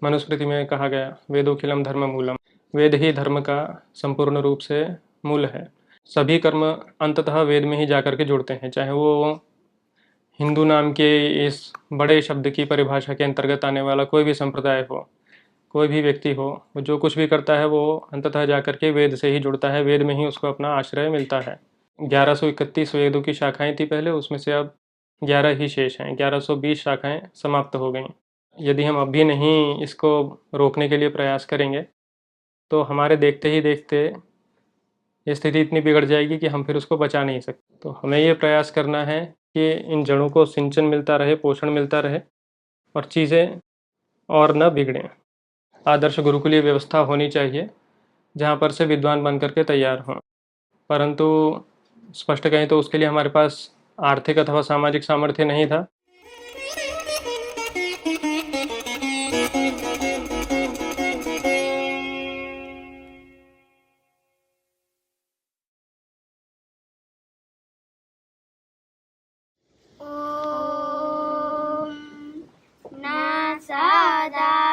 मनुस्मृति में कहा गया, वेदोखिलम धर्म मूलम। वेद ही धर्म का संपूर्ण रूप से मूल है। सभी कर्म अंततः वेद में ही जाकर के जुड़ते हैं, चाहे वो हिंदू नाम के इस बड़े शब्द की परिभाषा के अंतर्गत आने वाला कोई भी संप्रदाय हो, कोई भी व्यक्ति हो, वो जो कुछ भी करता है वो अंततः जाकर के वेद से ही जुड़ता है। वेद में ही उसको अपना आश्रय मिलता है। 1131 वेदों की शाखाएं थी पहले, उसमें से अब 11 ही शेष हैं। 1120 शाखाएं समाप्त हो गई। यदि हम अभी नहीं इसको रोकने के लिए प्रयास करेंगे तो हमारे देखते ही देखते ये स्थिति इतनी बिगड़ जाएगी कि हम फिर उसको बचा नहीं सकते। तो हमें ये प्रयास करना है कि इन जड़ों को सिंचन मिलता रहे, पोषण मिलता रहे और चीज़ें और न बिगड़ें। आदर्श गुरुकुलीय व्यवस्था होनी चाहिए जहाँ पर से विद्वान बन करके तैयार हों, परंतु स्पष्ट कहें तो उसके लिए हमारे पास आर्थिक अथवा सामाजिक सामर्थ्य नहीं था।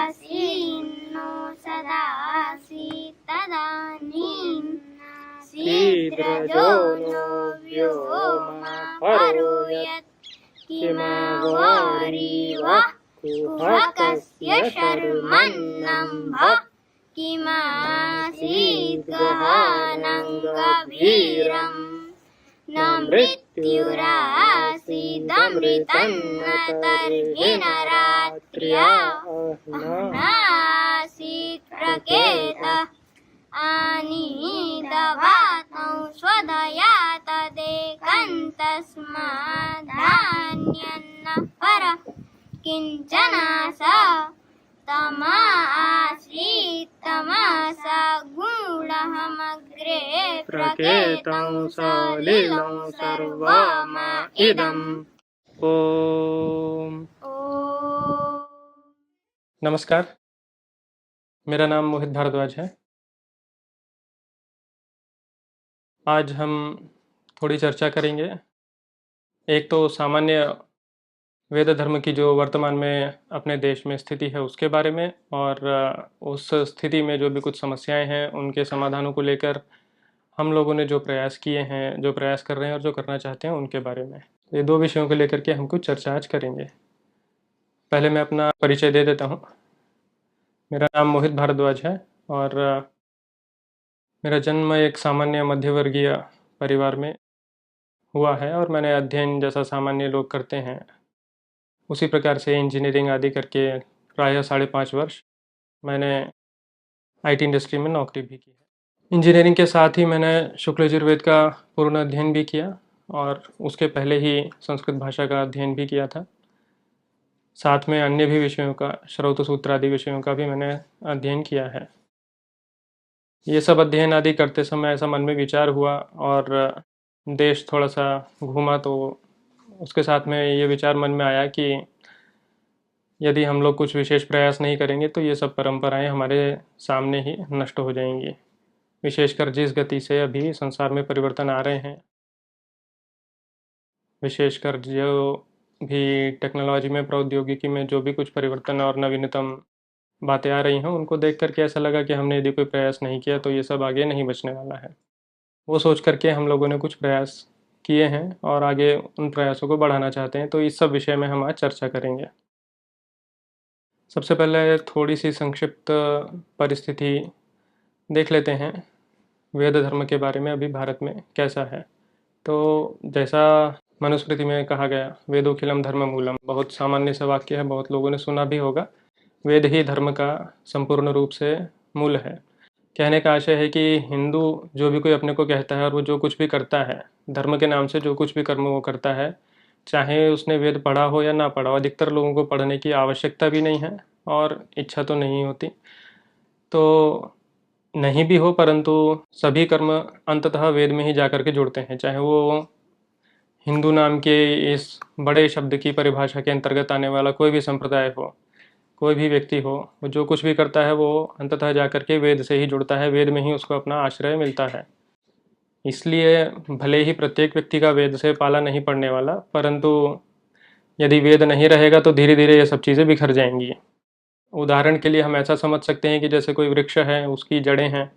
सदासीन्नो सदासि तदानीं शीघ्रजो नो व्योमा परुयत् किमवारिवः कुहकस्य शर्मन्नम्भः किमासीत् गहनं गभीरम् न मृत्युरासीदमृतन्न तर्हि न रात्र्या नासीत् प्रकेतः आनीतवातौ स्वदया तदेकं तस्माद्धान्यन्न परः किञ्चनास तमासीत्तमसा गूढमग्रे प्रकेतं सलिलं सर्वम इदम्। ओम नमस्कार, मेरा नाम मोहित भारद्वाज है। आज हम थोड़ी चर्चा करेंगे। एक तो सामान्य वेद धर्म की जो वर्तमान में अपने देश में स्थिति है उसके बारे में, और उस स्थिति में जो भी कुछ समस्याएं हैं उनके समाधानों को लेकर हम लोगों ने जो प्रयास किए हैं, जो प्रयास कर रहे हैं और जो करना चाहते हैं उनके बारे में। ये दो विषयों को लेकर के हम कुछ चर्चा आज करेंगे। पहले मैं अपना परिचय दे देता हूँ। मेरा नाम मोहित भारद्वाज है और मेरा जन्म एक सामान्य मध्यवर्गीय परिवार में हुआ है, और मैंने अध्ययन जैसा सामान्य लोग करते हैं उसी प्रकार से इंजीनियरिंग आदि करके प्रायः 5.5 वर्ष मैंने आईटी इंडस्ट्री में नौकरी भी की है। इंजीनियरिंग के साथ ही मैंने शुक्ल यजुर्वेद का पूर्ण अध्ययन भी किया और उसके पहले ही संस्कृत भाषा का अध्ययन भी किया था। साथ में अन्य भी विषयों का, श्रौत सूत्र आदि विषयों का भी मैंने अध्ययन किया है। ये सब अध्ययन आदि करते समय ऐसा मन में विचार हुआ और देश थोड़ा सा घूमा, तो उसके साथ में ये विचार मन में आया कि यदि हम लोग कुछ विशेष प्रयास नहीं करेंगे तो ये सब परंपराएं हमारे सामने ही नष्ट हो जाएंगी। विशेषकर जिस गति से अभी संसार में परिवर्तन आ रहे हैं, विशेषकर जो भी टेक्नोलॉजी में, प्रौद्योगिकी में जो भी कुछ परिवर्तन और नवीनतम बातें आ रही हैं, उनको देख करके ऐसा लगा कि हमने यदि कोई प्रयास नहीं किया तो ये सब आगे नहीं बचने वाला है। वो सोच करके हम लोगों ने कुछ प्रयास किए हैं और आगे उन प्रयासों को बढ़ाना चाहते हैं। तो इस सब विषय में हम आज चर्चा करेंगे। सबसे पहले थोड़ी सी संक्षिप्त परिस्थिति देख लेते हैं वेद धर्म के बारे में अभी भारत में कैसा है। तो जैसा मनुस्मृति में कहा गया, वेदोखिलम धर्म मूलम, बहुत सामान्य सा वाक्य है, बहुत लोगों ने सुना भी होगा। वेद ही धर्म का संपूर्ण रूप से मूल है। कहने का आशय है कि हिंदू जो भी कोई अपने को कहता है और वो जो कुछ भी करता है धर्म के नाम से, जो कुछ भी कर्म वो करता है, चाहे उसने वेद पढ़ा हो या ना पढ़ा हो, अधिकतर लोगों को पढ़ने की आवश्यकता भी नहीं है और इच्छा तो नहीं होती, तो नहीं भी हो, परंतु सभी कर्म अंततः वेद में ही जाकर के जुड़ते हैं। चाहे वो हिंदू नाम के इस बड़े शब्द की परिभाषा के अंतर्गत आने वाला कोई भी संप्रदाय हो, कोई भी व्यक्ति हो, वो जो कुछ भी करता है वो अंततः जाकर के वेद से ही जुड़ता है। वेद में ही उसको अपना आश्रय मिलता है। इसलिए भले ही प्रत्येक व्यक्ति का वेद से पाला नहीं पड़ने वाला, परंतु यदि वेद नहीं रहेगा तो धीरे धीरे ये सब चीज़ें बिखर जाएंगी। उदाहरण के लिए हम ऐसा समझ सकते हैं कि जैसे कोई वृक्ष है, उसकी जड़ें हैं,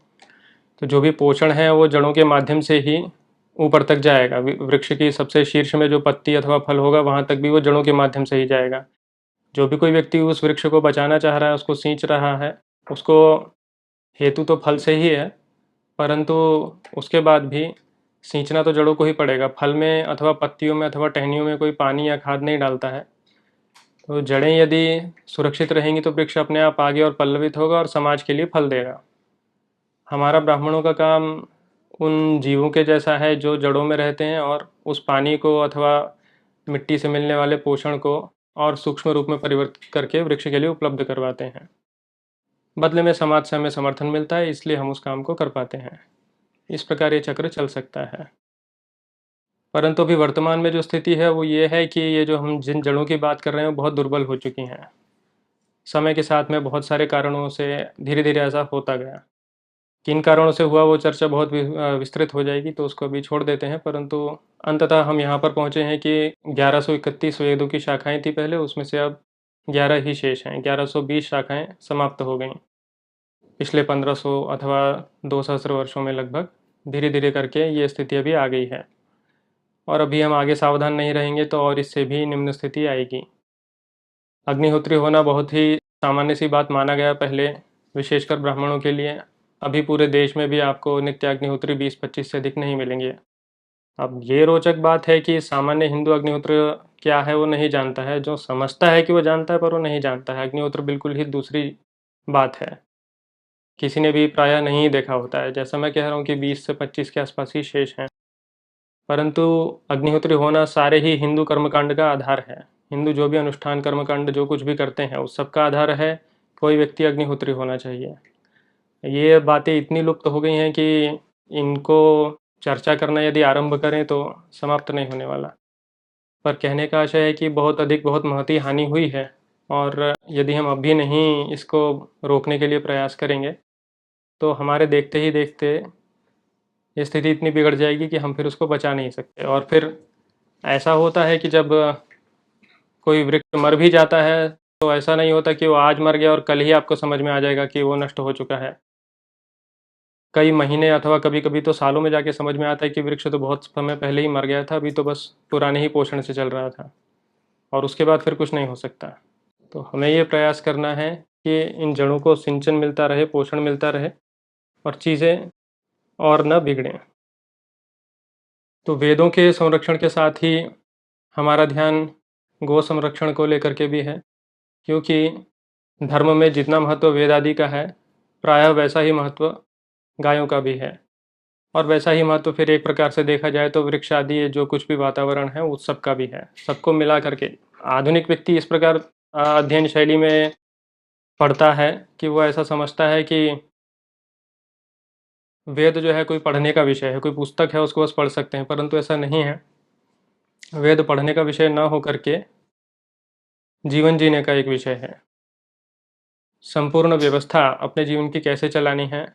तो जो भी पोषण है वो जड़ों के माध्यम से ही ऊपर तक जाएगा। वृक्ष की सबसे शीर्ष में जो पत्ती अथवा फल होगा वहाँ तक भी वो जड़ों के माध्यम से ही जाएगा। जो भी कोई व्यक्ति उस वृक्ष को बचाना चाह रहा है, उसको सींच रहा है, उसको हेतु तो फल से ही है, परंतु उसके बाद भी सींचना तो जड़ों को ही पड़ेगा। फल में अथवा पत्तियों में अथवा टहनियों में कोई पानी या खाद नहीं डालता है। तो जड़ें यदि सुरक्षित रहेंगी तो वृक्ष अपने आप आगे और पल्लवित होगा और समाज के लिए फल देगा। हमारा ब्राह्मणों का काम उन जीवों के जैसा है जो जड़ों में रहते हैं और उस पानी को अथवा मिट्टी से मिलने वाले पोषण को और सूक्ष्म रूप में परिवर्तित करके वृक्ष के लिए उपलब्ध करवाते हैं। बदले में समाज से हमें समर्थन मिलता है, इसलिए हम उस काम को कर पाते हैं। इस प्रकार ये चक्र चल सकता है। परंतु अभी वर्तमान में जो स्थिति है वो ये है कि ये जो हम जिन जड़ों की बात कर रहे हैं बहुत दुर्बल हो चुकी हैं। समय के साथ में बहुत सारे कारणों से धीरे धीरे ऐसा होता गया। किन कारणों से हुआ वो चर्चा बहुत विस्तृत हो जाएगी, तो उसको अभी छोड़ देते हैं। परंतु अंततः हम यहाँ पर पहुँचे हैं कि 1131 वेदों की शाखाएं थी पहले, उसमें से अब 11 ही शेष हैं। 1120 शाखाएं समाप्त हो गईं पिछले 1500 अथवा 2 सहस्र वर्षों में लगभग। धीरे धीरे करके ये स्थिति अभी आ गई है और अभी हम आगे सावधान नहीं रहेंगे तो और इससे भी निम्न स्थिति आएगी। अग्निहोत्री होना बहुत ही सामान्य सी बात माना गया पहले, विशेषकर ब्राह्मणों के लिए। अभी पूरे देश में भी आपको नित्य अग्निहोत्री 20-25 से अधिक नहीं मिलेंगे। अब ये रोचक बात है कि सामान्य हिंदू अग्निहोत्र क्या है वो नहीं जानता है। जो समझता है कि वो जानता है पर वो नहीं जानता है। अग्निहोत्र बिल्कुल ही दूसरी बात है, किसी ने भी प्रायः नहीं देखा होता है। जैसा मैं कह रहा हूँ कि 20 से 25 के आसपास ही शेष हैं, परंतु अग्निहोत्री होना सारे ही हिंदू कर्मकांड का आधार है। हिंदू जो भी अनुष्ठान कर्मकांड जो कुछ भी करते हैं उस सब का आधार है कोई व्यक्ति अग्निहोत्री होना चाहिए। ये बातें इतनी लुप्त हो गई हैं कि इनको चर्चा करना यदि आरंभ करें तो समाप्त नहीं होने वाला। पर कहने का आशय है कि बहुत अधिक बहुत महती हानि हुई है और यदि हम अभी नहीं इसको रोकने के लिए प्रयास करेंगे तो हमारे देखते ही देखते ये स्थिति इतनी बिगड़ जाएगी कि हम फिर उसको बचा नहीं सकते। और फिर ऐसा होता है कि जब कोई वृक्ष मर भी जाता है तो ऐसा नहीं होता कि वो आज मर गया और कल ही आपको समझ में आ जाएगा कि वो नष्ट हो चुका है। कई महीने अथवा कभी कभी तो सालों में जाके समझ में आता है कि वृक्ष तो बहुत समय पहले ही मर गया था, अभी तो बस पुराने ही पोषण से चल रहा था और उसके बाद फिर कुछ नहीं हो सकता। तो हमें ये प्रयास करना है कि इन जड़ों को सिंचन मिलता रहे, पोषण मिलता रहे और चीज़ें और न बिगड़ें। तो वेदों के संरक्षण के साथ ही हमारा ध्यान गौ संरक्षण को लेकर के भी है, क्योंकि धर्म में जितना महत्व वेद आदि का है प्रायः वैसा ही महत्व गायों का भी है। और वैसा ही महत्व फिर एक प्रकार से देखा जाए तो वृक्ष आदि जो कुछ भी वातावरण है उस सब का भी है। सबको मिला करके आधुनिक व्यक्ति इस प्रकार अध्ययन शैली में पढ़ता है कि वो ऐसा समझता है कि वेद जो है कोई पढ़ने का विषय है, कोई पुस्तक है उसको बस पढ़ सकते हैं, परंतु ऐसा नहीं है। वेद पढ़ने का विषय न होकर के जीवन जीने का एक विषय है। संपूर्ण व्यवस्था अपने जीवन की कैसे चलानी है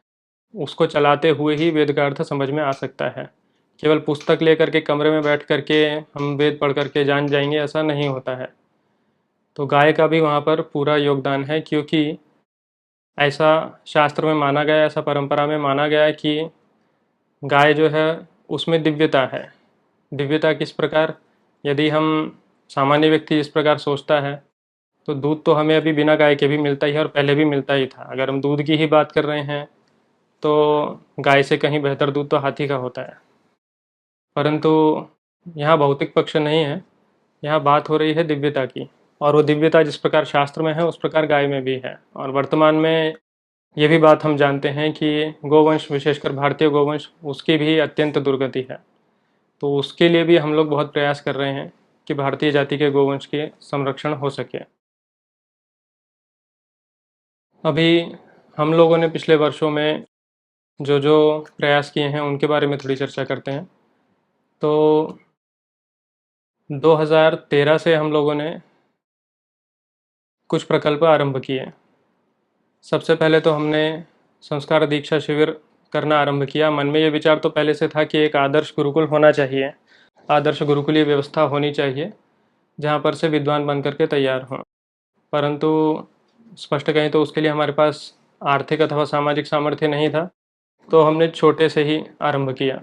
उसको चलाते हुए ही वेद का अर्थ समझ में आ सकता है। केवल पुस्तक लेकर के कमरे में बैठ करके हम वेद पढ़ करके जान जाएंगे, ऐसा नहीं होता है। तो गाय का भी वहाँ पर पूरा योगदान है, क्योंकि ऐसा शास्त्र में माना गया, ऐसा परंपरा में माना गया है कि गाय जो है उसमें दिव्यता है। दिव्यता किस प्रकार, यदि हम सामान्य व्यक्ति इस प्रकार सोचता है तो दूध तो हमें अभी बिना गाय के भी मिलता ही है और पहले भी मिलता ही था। अगर हम दूध की ही बात कर रहे हैं तो गाय से कहीं बेहतर दूध तो हाथी का होता है। परंतु यहाँ भौतिक पक्ष नहीं है, यहाँ बात हो रही है दिव्यता की, और वो दिव्यता जिस प्रकार शास्त्र में है उस प्रकार गाय में भी है। और वर्तमान में ये भी बात हम जानते हैं कि गोवंश, विशेषकर भारतीय गोवंश, उसकी भी अत्यंत दुर्गति है। तो उसके लिए भी हम लोग बहुत प्रयास कर रहे हैं कि भारतीय जाति के गोवंश के संरक्षण हो सके। अभी हम लोगों ने पिछले वर्षों में जो जो प्रयास किए हैं उनके बारे में थोड़ी चर्चा करते हैं। तो 2013 से हम लोगों ने कुछ प्रकल्प आरंभ किए। सबसे पहले तो हमने संस्कार दीक्षा शिविर करना आरंभ किया। मन में ये विचार तो पहले से था कि एक आदर्श गुरुकुल होना चाहिए, आदर्श गुरुकुलीय व्यवस्था होनी चाहिए जहाँ पर से विद्वान बन करके तैयार हों। परंतु स्पष्ट कहें तो उसके लिए हमारे पास आर्थिक अथवा सामाजिक सामर्थ्य नहीं था, तो हमने छोटे से ही आरंभ किया।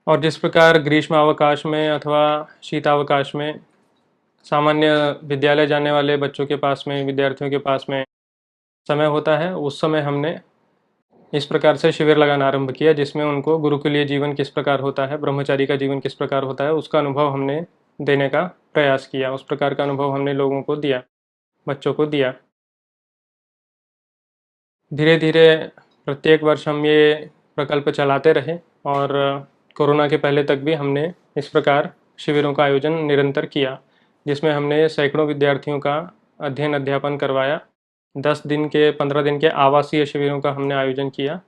और जिस प्रकार ग्रीष्मावकाश में अथवा शीतावकाश में सामान्य विद्यालय जाने वाले बच्चों के पास में, विद्यार्थियों के पास में समय होता है, उस समय हमने इस प्रकार से शिविर लगाना आरंभ किया, जिसमें उनको गुरुकुलीय जीवन किस प्रकार होता है, ब्रह्मचारी का जीवन किस प्रकार होता है, उसका अनुभव हमने देने का प्रयास किया। उस प्रकार का अनुभव हमने लोगों को दिया, बच्चों को दिया। धीरे धीरे प्रत्येक वर्ष हम ये प्रकल्प चलाते रहे और कोरोना के पहले तक भी हमने इस प्रकार शिविरों का आयोजन निरंतर किया, जिसमें हमने सैकड़ों विद्यार्थियों का अध्ययन अध्यापन करवाया। 10 दिन के, 15 दिन के आवासीय शिविरों का हमने आयोजन किया।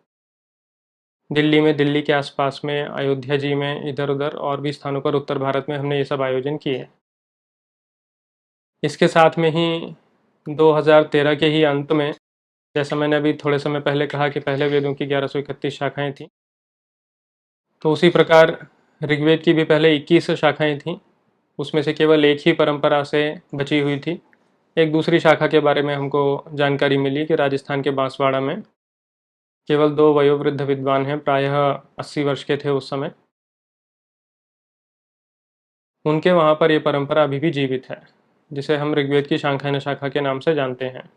दिल्ली में, दिल्ली के आसपास में, अयोध्या जी में, इधर उधर और भी स्थानों पर उत्तर भारत में हमने ये सब आयोजन किए। इसके साथ में ही 2013 के ही अंत में, जैसा मैंने अभी थोड़े समय पहले कहा कि पहले वेदों की 1131 शाखाएं थीं, तो उसी प्रकार ऋग्वेद की भी पहले 21 शाखाएं थीं। उसमें से केवल एक ही परंपरा से बची हुई थी। एक दूसरी शाखा के बारे में हमको जानकारी मिली कि राजस्थान के बांसवाड़ा में केवल 2 वयोवृद्ध विद्वान हैं, प्रायः 80 वर्ष के थे उस समय। उनके वहाँ पर ये परंपरा अभी भी जीवित है, जिसे हम ऋग्वेद की शाखान शाखा के नाम से जानते हैं।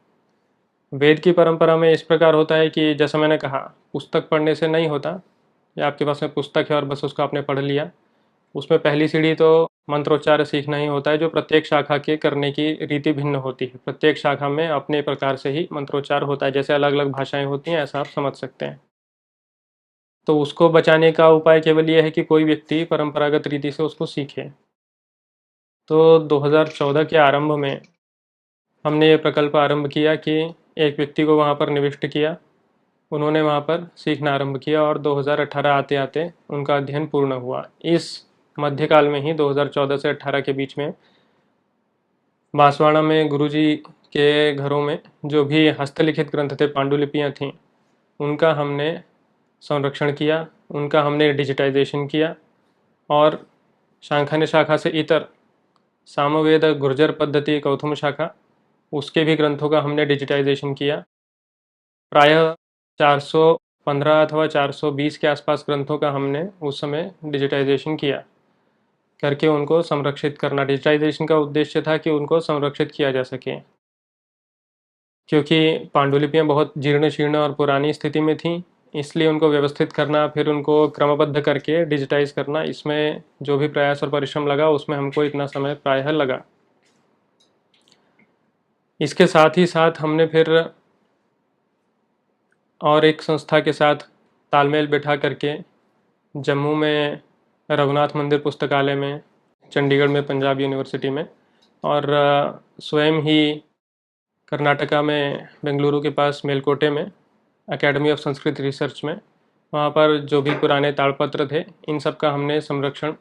वेद की परंपरा में इस प्रकार होता है कि जैसा मैंने कहा, पुस्तक पढ़ने से नहीं होता, या आपके पास में पुस्तक है और बस उसको आपने पढ़ लिया। उसमें पहली सीढ़ी तो मंत्रोच्चार सीखना ही होता है, जो प्रत्येक शाखा के करने की रीति भिन्न होती है। प्रत्येक शाखा में अपने प्रकार से ही मंत्रोच्चार होता है, जैसे अलग अलग भाषाएं होती हैं, ऐसा आप समझ सकते हैं। तो उसको बचाने का उपाय केवल ये है कि कोई व्यक्ति परंपरागत रीति से उसको सीखे। तो 2014 के आरंभ में हमने ये प्रकल्प आरंभ किया कि एक व्यक्ति को वहाँ पर निविष्ट किया, उन्होंने वहाँ पर सीखना आरंभ किया और 2018 आते आते उनका अध्ययन पूर्ण हुआ। इस मध्यकाल में ही 2014 से 18 के बीच में बांसवाड़ा में गुरुजी के घरों में जो भी हस्तलिखित ग्रंथ थे, पांडुलिपियाँ थीं, उनका हमने संरक्षण किया, उनका हमने डिजिटाइजेशन किया और शाखान शाखा से इतर सामवेद गुर्जर पद्धति कौथुम शाखा, उसके भी ग्रंथों का हमने डिजिटाइजेशन किया। प्रायः 415 अथवा 420 के आसपास ग्रंथों का हमने उस समय डिजिटाइजेशन किया, करके उनको संरक्षित करना। डिजिटाइजेशन का उद्देश्य था कि उनको संरक्षित किया जा सके, क्योंकि पांडुलिपियाँ बहुत जीर्ण शीर्ण और पुरानी स्थिति में थीं, इसलिए उनको व्यवस्थित करना, फिर उनको क्रमबद्ध करके डिजिटाइज करना, इसमें जो भी प्रयास और परिश्रम लगा, उसमें हमको इतना समय प्रायः लगा। इसके साथ ही साथ हमने फिर और एक संस्था के साथ तालमेल बैठा करके जम्मू में रघुनाथ मंदिर पुस्तकालय में, चंडीगढ़ में पंजाब यूनिवर्सिटी में, और स्वयं ही कर्नाटका में बेंगलुरु के पास मेलकोटे में एकेडमी ऑफ संस्कृत रिसर्च में, वहाँ पर जो भी पुराने ताड़पत्र थे, इन सब का हमने संरक्षण,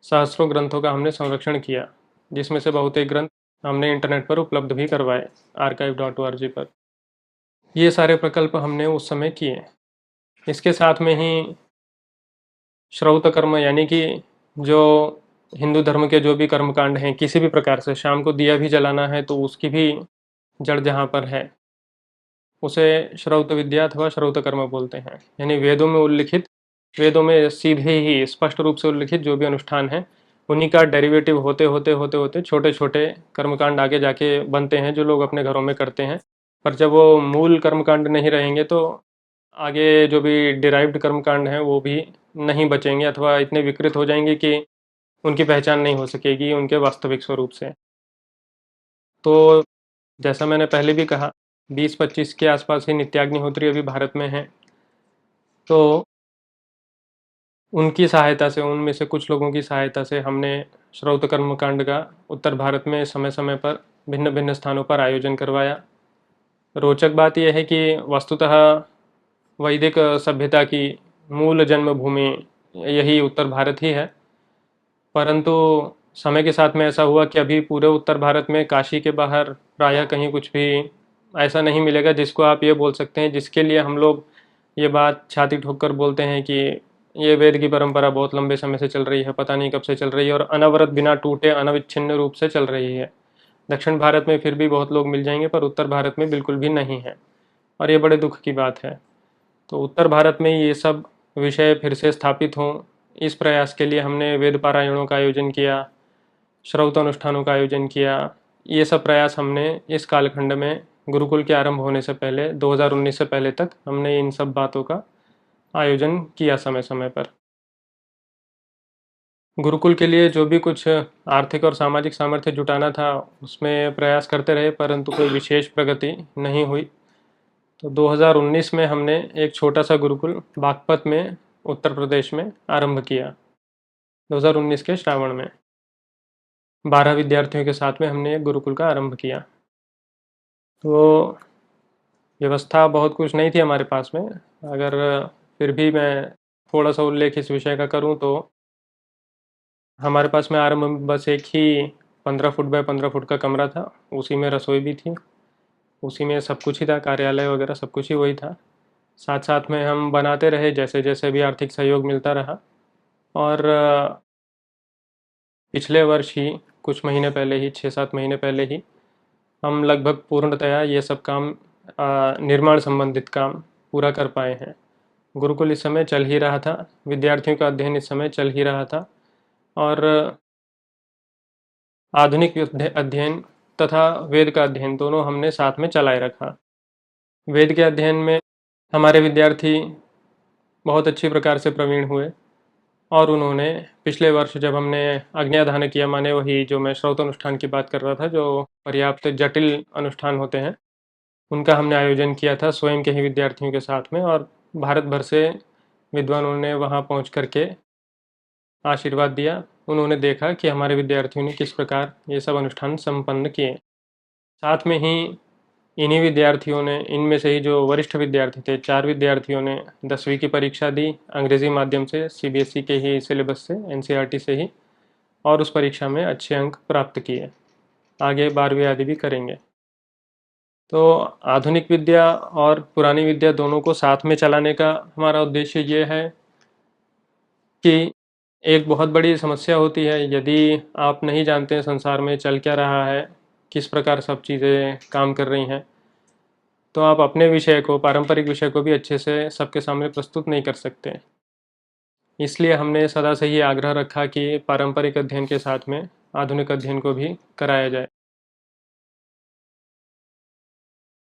सहस्रों ग्रंथों का हमने संरक्षण किया, जिसमें से बहुत एक ग्रंथ हमने इंटरनेट पर उपलब्ध भी करवाए archive.org पर। ये सारे प्रकल्प हमने उस समय किए। इसके साथ में ही श्रौत कर्म, यानी कि जो हिंदू धर्म के जो भी कर्मकांड हैं, किसी भी प्रकार से, शाम को दिया भी जलाना है तो उसकी भी जड़ जहाँ पर है, उसे श्रौत विद्या अथवा श्रौत कर्म बोलते हैं। यानी वेदों में उल्लिखित, वेदों में सीधे ही स्पष्ट रूप से उल्लिखित जो भी अनुष्ठान है, उन्हीं का डेरिवेटिव होते होते होते होते छोटे छोटे कर्मकांड आगे जाके बनते हैं, जो लोग अपने घरों में करते हैं। पर जब वो मूल कर्मकांड नहीं रहेंगे तो आगे जो भी डिराइव्ड कर्मकांड हैं वो भी नहीं बचेंगे, अथवा इतने विकृत हो जाएंगे कि उनकी पहचान नहीं हो सकेगी उनके वास्तविक स्वरूप से। तो जैसा मैंने पहले भी कहा, 20-25 के आसपास ही नित्याग्निहोत्री अभी भारत में हैं, तो उनकी सहायता से, उनमें से कुछ लोगों की सहायता से हमने श्रौत कर्मकांड का उत्तर भारत में समय समय पर भिन्न भिन्न स्थानों पर आयोजन करवाया। रोचक बात यह है कि वस्तुतः वैदिक सभ्यता की मूल जन्मभूमि यही उत्तर भारत ही है, परंतु समय के साथ में ऐसा हुआ कि अभी पूरे उत्तर भारत में काशी के बाहर प्रायः कहीं कुछ भी ऐसा नहीं मिलेगा जिसको आप ये बोल सकते हैं, जिसके लिए हम लोग ये बात छाती ठोक कर बोलते हैं कि ये वेद की परंपरा बहुत लंबे समय से चल रही है, पता नहीं कब से चल रही है और अनवरत, बिना टूटे, अनविच्छिन्न रूप से चल रही है। दक्षिण भारत में फिर भी बहुत लोग मिल जाएंगे, पर उत्तर भारत में बिल्कुल भी नहीं है, और ये बड़े दुख की बात है। तो उत्तर भारत में ये सब विषय फिर से स्थापित हों, इस प्रयास के लिए हमने वेद पारायणों का आयोजन किया, श्रौत अनुष्ठानों का आयोजन किया। ये सब प्रयास हमने इस कालखंड में गुरुकुल के आरंभ होने से पहले 2019 से पहले तक हमने इन सब बातों का आयोजन किया समय समय पर। गुरुकुल के लिए जो भी कुछ आर्थिक और सामाजिक सामर्थ्य जुटाना था उसमें प्रयास करते रहे, परंतु कोई विशेष प्रगति नहीं हुई। तो 2019 में हमने एक छोटा सा गुरुकुल बागपत में उत्तर प्रदेश में आरंभ किया। 2019 के श्रावण में 12 विद्यार्थियों के साथ में हमने एक गुरुकुल का आरंभ किया। तो व्यवस्था बहुत कुछ नहीं थी हमारे पास में। अगर फिर भी मैं थोड़ा सा उल्लेख इस विषय का करूं तो हमारे पास में आरंभ में बस एक ही 15 फुट बाय 15 फुट का कमरा था, उसी में रसोई भी थी, उसी में सब कुछ ही था, कार्यालय वगैरह सब कुछ ही वही था। साथ साथ में हम बनाते रहे जैसे जैसे भी आर्थिक सहयोग मिलता रहा। और पिछले वर्ष ही कुछ महीने पहले ही 6-7 महीने पहले ही हम लगभग पूर्णतया ये सब काम निर्माण संबंधित काम पूरा कर पाए हैं। गुरुकुल इस समय चल ही रहा था, विद्यार्थियों का अध्ययन इस समय चल ही रहा था, और आधुनिक अध्ययन तथा वेद का अध्ययन दोनों हमने साथ में चलाए रखा। वेद के अध्ययन में हमारे विद्यार्थी बहुत अच्छी प्रकार से प्रवीण हुए, और उन्होंने पिछले वर्ष जब हमने आज्ञाधान किया, माने वही जो मैं श्रौत अनुष्ठान की बात कर रहा था, जो पर्याप्त जटिल अनुष्ठान होते हैं, उनका हमने आयोजन किया था स्वयं के ही विद्यार्थियों के साथ में, और भारत भर से विद्वानों ने वहाँ पहुँच करके आशीर्वाद दिया। उन्होंने देखा कि हमारे विद्यार्थियों ने किस प्रकार ये सब अनुष्ठान संपन्न किए। साथ में ही इन्हीं विद्यार्थियों ने, इनमें से ही जो वरिष्ठ विद्यार्थी थे, 4 विद्यार्थियों ने 10वीं की परीक्षा दी अंग्रेजी माध्यम से, सीबीएसई के ही सिलेबस से, एनसीईआरटी से ही, और उस परीक्षा में अच्छे अंक प्राप्त किए। आगे 12वीं आदि भी करेंगे। तो आधुनिक विद्या और पुरानी विद्या दोनों को साथ में चलाने का हमारा उद्देश्य ये है कि एक बहुत बड़ी समस्या होती है, यदि आप नहीं जानते हैं संसार में चल क्या रहा है, किस प्रकार सब चीज़ें काम कर रही हैं, तो आप अपने विषय को, पारंपरिक विषय को भी अच्छे से सबके सामने प्रस्तुत नहीं कर सकते। इसलिए हमने सदा से ये आग्रह रखा कि पारंपरिक अध्ययन के साथ में आधुनिक अध्ययन को भी कराया जाए।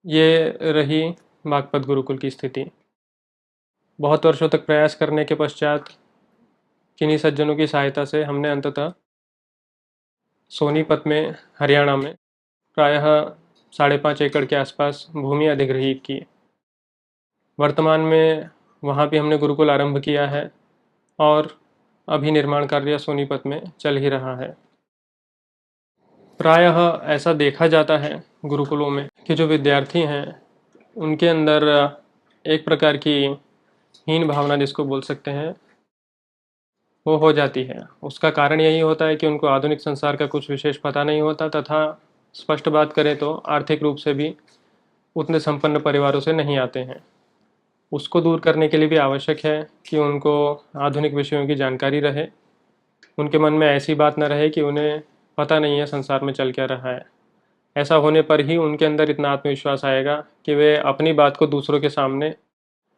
ये रही बागपत गुरुकुल की स्थिति। बहुत वर्षों तक प्रयास करने के पश्चात किन्हीं सज्जनों की सहायता से हमने अंततः सोनीपत में, हरियाणा में प्रायः 5.5 एकड़ के आसपास भूमि अधिग्रहित की। वर्तमान में वहाँ भी हमने गुरुकुल आरंभ किया है, और अभी निर्माण कार्य सोनीपत में चल ही रहा है। प्रायः ऐसा देखा जाता है गुरुकुलों में कि जो विद्यार्थी हैं उनके अंदर एक प्रकार की हीन भावना, जिसको बोल सकते हैं, वो हो जाती है। उसका कारण यही होता है कि उनको आधुनिक संसार का कुछ विशेष पता नहीं होता, तथा स्पष्ट बात करें तो आर्थिक रूप से भी उतने संपन्न परिवारों से नहीं आते हैं। उसको दूर करने के लिए भी आवश्यक है कि उनको आधुनिक विषयों की जानकारी रहे, उनके मन में ऐसी बात न रहे कि उन्हें पता नहीं है संसार में चल क्या रहा है। ऐसा होने पर ही उनके अंदर इतना आत्मविश्वास आएगा कि वे अपनी बात को दूसरों के सामने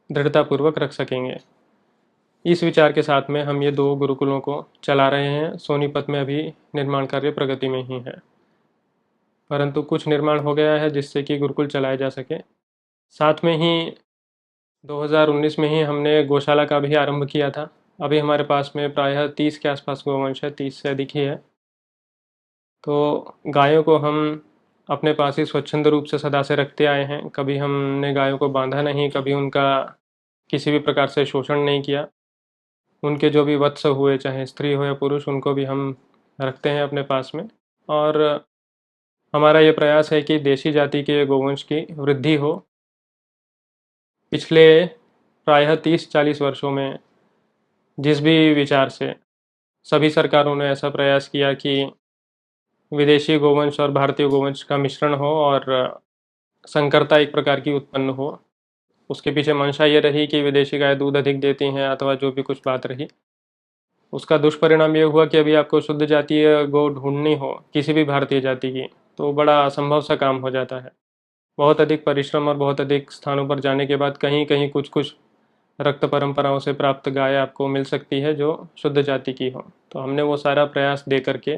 दृढ़तापूर्वक रख सकेंगे। इस विचार के साथ में हम ये 2 गुरुकुलों को चला रहे हैं। सोनीपत में अभी निर्माण कार्य प्रगति में ही है, परंतु कुछ निर्माण हो गया है जिससे कि गुरुकुल चलाया जा सके। साथ में ही 2019 में ही हमने गौशाला का भी आरंभ किया था। अभी हमारे पास में प्रायः 30 के आसपास गौवंश है, 30 से अधिक ही है। तो गायों को हम अपने पास ही स्वच्छंद रूप से सदा से रखते आए हैं। कभी हमने गायों को बांधा नहीं, कभी उनका किसी भी प्रकार से शोषण नहीं किया। उनके जो भी वत्स हुए, चाहे स्त्री हो या पुरुष, उनको भी हम रखते हैं अपने पास में। और हमारा ये प्रयास है कि देशी जाति के गोवंश की वृद्धि हो। पिछले प्रायः 30-40 वर्षों में जिस भी विचार से सभी सरकारों ने ऐसा प्रयास किया कि विदेशी गोवंश और भारतीय गोवंश का मिश्रण हो और संकरता एक प्रकार की उत्पन्न हो, उसके पीछे मंशा ये रही कि विदेशी गाय दूध अधिक देती हैं, अथवा जो भी कुछ बात रही, उसका दुष्परिणाम ये हुआ कि अभी आपको शुद्ध जातीय गौ ढूंढनी हो किसी भी भारतीय जाति की, तो बड़ा असंभव सा काम हो जाता है। बहुत अधिक परिश्रम और बहुत अधिक स्थानों पर जाने के बाद कहीं कहीं कुछ कुछ रक्त परंपराओं से प्राप्त गाय आपको मिल सकती है जो शुद्ध जाति की हो। तो हमने वो सारा प्रयास दे करके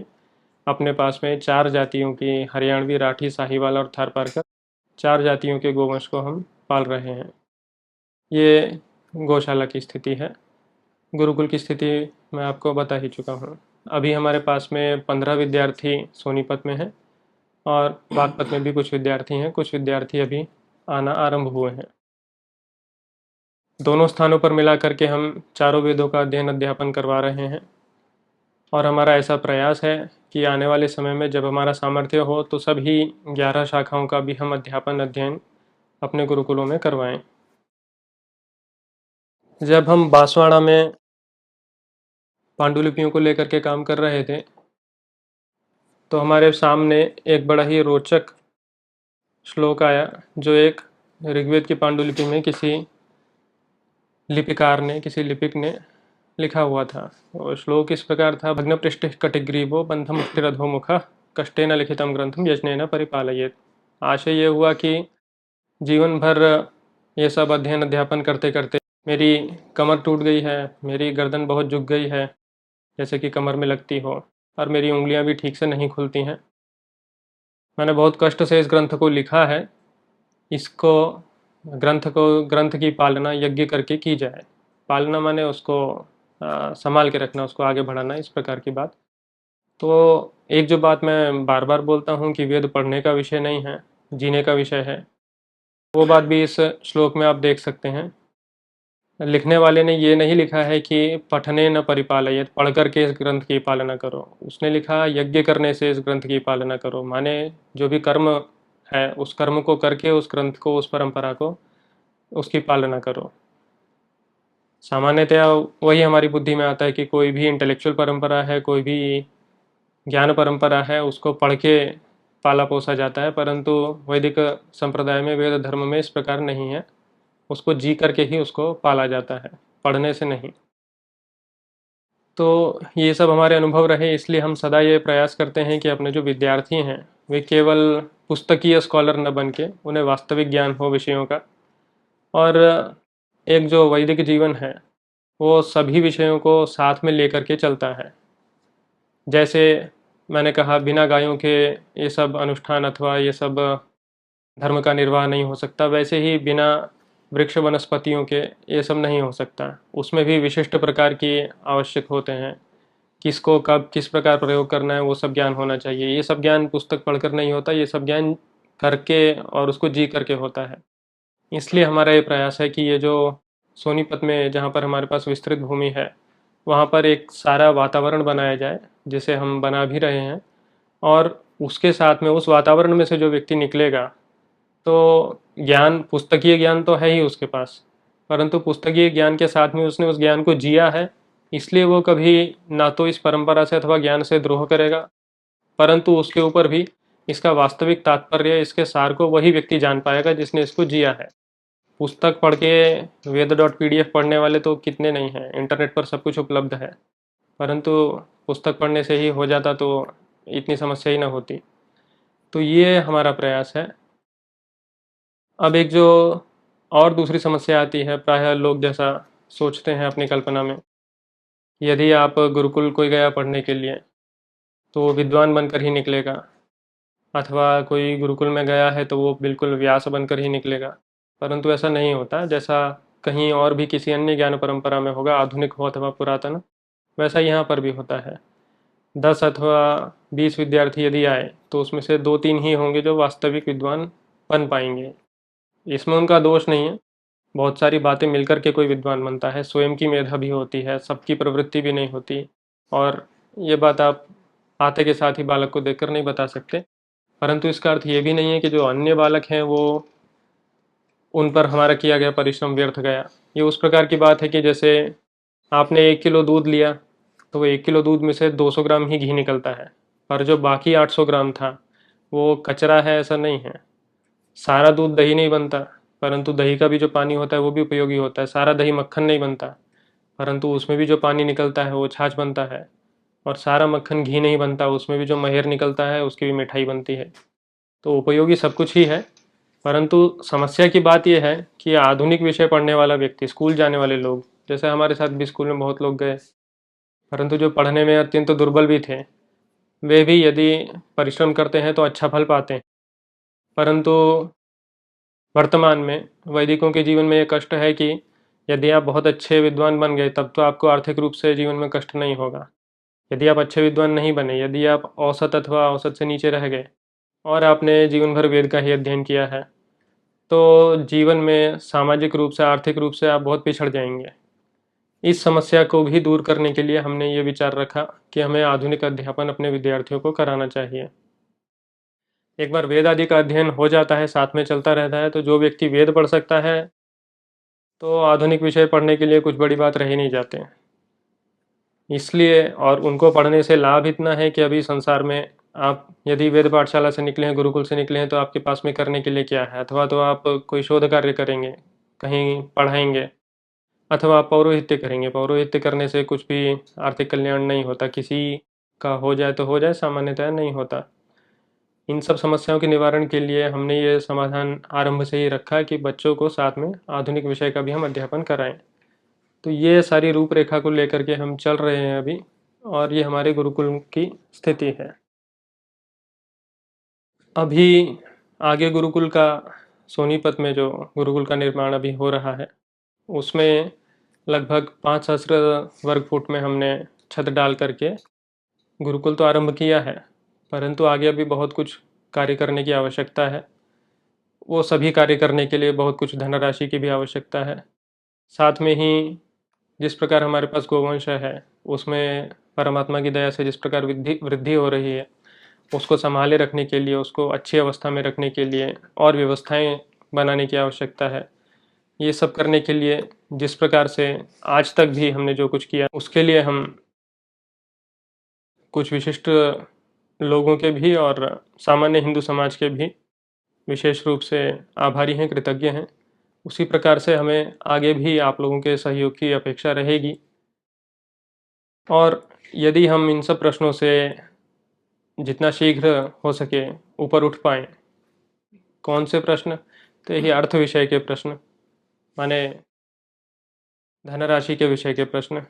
अपने पास में 4 जातियों की, हरियाणवी, राठी, साहिवाल और थारपारकर, 4 जातियों के गोवंश को हम पाल रहे हैं। ये गौशाला की स्थिति है। गुरुकुल की स्थिति मैं आपको बता ही चुका हूँ। अभी हमारे पास में 15 विद्यार्थी सोनीपत में हैं और बागपत में भी कुछ विद्यार्थी हैं। कुछ विद्यार्थी अभी आना आरंभ हुए हैं। दोनों स्थानों पर मिला करके हम चारों वेदों का अध्ययन अध्यापन करवा रहे हैं और हमारा ऐसा प्रयास है कि आने वाले समय में जब हमारा सामर्थ्य हो तो सभी 11 शाखाओं का भी हम अध्यापन अध्ययन अपने गुरुकुलों में करवाएं। जब हम बांसवाड़ा में पांडुलिपियों को लेकर के काम कर रहे थे तो हमारे सामने एक बड़ा ही रोचक श्लोक आया जो एक ऋग्वेद की पांडुलिपि में किसी लिपिकार ने, किसी लिपिक ने लिखा हुआ था। और श्लोक इस प्रकार था, भग्न पृष्ठ कटिग्रीवो बंधम मुष्टिरधो मुख कष्टेन लिखितम ग्रंथम यजनेन परिपालयेत। आशय ये हुआ कि जीवन भर ये सब अध्ययन अध्यापन करते करते मेरी कमर टूट गई है, मेरी गर्दन बहुत झुक गई है जैसे कि कमर में लगती हो, और मेरी उंगलियां भी ठीक से नहीं खुलती हैं। मैंने बहुत कष्ट से इस ग्रंथ को लिखा है, इसको ग्रंथ की पालना यज्ञ करके की जाए। पालना माने उसको संभाल के रखना, उसको आगे बढ़ाना, इस प्रकार की बात। तो एक जो बात मैं बार बार बोलता हूँ कि वेद पढ़ने का विषय नहीं है, जीने का विषय है, वो बात भी इस श्लोक में आप देख सकते हैं। लिखने वाले ने ये नहीं लिखा है कि पठने न परिपालयेत, पढ़ करके इस ग्रंथ की पालना करो। उसने लिखा यज्ञ करने से इस ग्रंथ की पालना करो, माने जो भी कर्म है उस कर्म को करके उस ग्रंथ को, उस परंपरा को, उसकी पालना करो। सामान्यतया वही हमारी बुद्धि में आता है कि कोई भी इंटेलेक्चुअल परंपरा है, कोई भी ज्ञान परंपरा है, उसको पढ़ के पाला पोसा जाता है, परंतु वैदिक संप्रदाय में, वेद धर्म में इस प्रकार नहीं है। उसको जी करके ही उसको पाला जाता है, पढ़ने से नहीं। तो ये सब हमारे अनुभव रहे, इसलिए हम सदा ये प्रयास करते हैं कि अपने जो विद्यार्थी हैं वे केवल पुस्तकीय स्कॉलर न बन के उन्हें वास्तविक ज्ञान हो विषयों का। और एक जो वैदिक जीवन है वो सभी विषयों को साथ में लेकर के चलता है। जैसे मैंने कहा बिना गायों के ये सब अनुष्ठान अथवा ये सब धर्म का निर्वाह नहीं हो सकता, वैसे ही बिना वृक्ष वनस्पतियों के ये सब नहीं हो सकता। उसमें भी विशिष्ट प्रकार की आवश्यक होते हैं, किसको कब किस प्रकार प्रयोग करना है वो सब ज्ञान होना चाहिए। ये सब ज्ञान पुस्तक पढ़कर नहीं होता, ये सब ज्ञान करके और उसको जी करके होता है। इसलिए हमारा ये प्रयास है कि ये जो सोनीपत में जहाँ पर हमारे पास विस्तृत भूमि है वहाँ पर एक सारा वातावरण बनाया जाए, जिसे हम बना भी रहे हैं। और उसके साथ में उस वातावरण में से जो व्यक्ति निकलेगा तो ज्ञान, पुस्तकीय ज्ञान तो है ही उसके पास, परंतु पुस्तकीय ज्ञान के साथ में उसने उस ज्ञान को जिया है, इसलिए वो कभी ना तो इस परंपरा से अथवा ज्ञान से द्रोह करेगा, परंतु उसके ऊपर भी इसका वास्तविक तात्पर्य, इसके सार को वही व्यक्ति जान पाएगा जिसने इसको जिया है। पुस्तक पढ़ के वेद.pdf पढ़ने वाले तो कितने नहीं हैं, इंटरनेट पर सब कुछ उपलब्ध है, परंतु पुस्तक पढ़ने से ही हो जाता तो इतनी समस्या ही ना होती। तो ये हमारा प्रयास है। अब एक जो और दूसरी समस्या आती है, प्रायः लोग जैसा सोचते हैं अपनी कल्पना में, यदि आप गुरुकुल कोई गया पढ़ने के लिए तो वो विद्वान बनकर ही निकलेगा, अथवा कोई गुरुकुल में गया है तो वो बिल्कुल व्यास बनकर ही निकलेगा। परंतु ऐसा नहीं होता। जैसा कहीं और भी किसी अन्य ज्ञान परंपरा में होगा, आधुनिक हो अथवा पुरातन, वैसा यहाँ पर भी होता है। 10 अथवा 20 विद्यार्थी यदि आए तो उसमें से 2-3 ही होंगे जो वास्तविक विद्वान बन पाएंगे। इसमें उनका दोष नहीं है, बहुत सारी बातें मिलकर के कोई विद्वान बनता है, स्वयं की मेधा भी होती है, सबकी प्रवृत्ति भी नहीं होती। और ये बात आप आते के साथ ही बालक को देखकर नहीं बता सकते। परंतु इसका अर्थ ये भी नहीं है कि जो अन्य बालक हैं वो, उन पर हमारा किया गया परिश्रम व्यर्थ गया। ये उस प्रकार की बात है कि जैसे आपने 1 किलो दूध लिया तो वो 1 किलो दूध में से 200 ग्राम ही घी निकलता है, पर जो बाकी 800 ग्राम था वो कचरा है, ऐसा नहीं है। सारा दूध दही नहीं बनता, परंतु दही का भी जो पानी होता है वो भी उपयोगी होता है। सारा दही मक्खन नहीं बनता, परंतु उसमें भी जो पानी निकलता है वो छाछ बनता है। और सारा मक्खन घी नहीं बनता, उसमें भी जो महेर निकलता है उसकी भी मिठाई बनती है। तो उपयोगी सब कुछ ही है, परंतु समस्या की बात यह है कि आधुनिक विषय पढ़ने वाला व्यक्ति, स्कूल जाने वाले लोग, जैसे हमारे साथ भी स्कूल में बहुत लोग गए, परंतु जो पढ़ने में अत्यंत दुर्बल भी थे, वे भी यदि परिश्रम करते हैं तो अच्छा फल पाते हैं। परंतु वर्तमान में वैदिकों के जीवन में ये कष्ट है कि यदि आप बहुत अच्छे विद्वान बन गए तब तो आपको आर्थिक रूप से जीवन में कष्ट नहीं होगा। यदि आप अच्छे विद्वान नहीं बने, यदि आप औसत अथवा औसत से नीचे रह गए और आपने जीवन भर वेद का ही अध्ययन किया है, तो जीवन में सामाजिक रूप से, आर्थिक रूप से आप बहुत पिछड़ जाएंगे। इस समस्या को भी दूर करने के लिए हमने ये विचार रखा कि हमें आधुनिक अध्यापन अपने विद्यार्थियों को कराना चाहिए। एक बार वेद आदि का अध्ययन हो जाता है, साथ में चलता रहता है, तो जो व्यक्ति वेद पढ़ सकता है तो आधुनिक विषय पढ़ने के लिए कुछ बड़ी बात रह ही नहीं जाते। इसलिए, और उनको पढ़ने से लाभ इतना है कि अभी संसार में आप यदि वेद पाठशाला से निकले हैं, गुरुकुल से निकले हैं, तो आपके पास में करने के लिए क्या है? अथवा तो आप कोई शोध कार्य करेंगे, कहीं पढ़ाएंगे, अथवा आप पौरोहित्य करेंगे। पौरोहित्य करने से कुछ भी आर्थिक कल्याण नहीं होता, किसी का हो जाए तो हो जाए, सामान्यतः नहीं होता। इन सब समस्याओं के निवारण के लिए हमने ये समाधान आरंभ से ही रखा कि बच्चों को साथ में आधुनिक विषय का भी हम अध्यापन कराएं। तो ये सारी रूपरेखा को लेकर के हम चल रहे हैं अभी, और ये हमारे गुरुकुल की स्थिति है। अभी आगे गुरुकुल का, सोनीपत में जो गुरुकुल का निर्माण अभी हो रहा है, उसमें लगभग 5 सहस्र वर्ग फुट में हमने छत डाल करके गुरुकुल तो आरंभ किया है, परंतु आगे अभी बहुत कुछ कार्य करने की आवश्यकता है। वो सभी कार्य करने के लिए बहुत कुछ धनराशि की भी आवश्यकता है। साथ में ही जिस प्रकार हमारे पास गोवंश है, उसमें परमात्मा की दया से जिस प्रकार वृद्धि हो रही है, उसको संभाले रखने के लिए, उसको अच्छी अवस्था में रखने के लिए और व्यवस्थाएं बनाने की आवश्यकता है। ये सब करने के लिए जिस प्रकार से आज तक भी हमने जो कुछ किया, उसके लिए हम कुछ विशिष्ट लोगों के भी और सामान्य हिंदू समाज के भी विशेष रूप से आभारी हैं, कृतज्ञ हैं। उसी प्रकार से हमें आगे भी आप लोगों के सहयोग की अपेक्षा रहेगी। और यदि हम इन सब प्रश्नों से जितना शीघ्र हो सके ऊपर उठ पाएँ। कौन से प्रश्न? तो यही अर्थ विषय के प्रश्न, माने धनराशि के विषय के प्रश्न।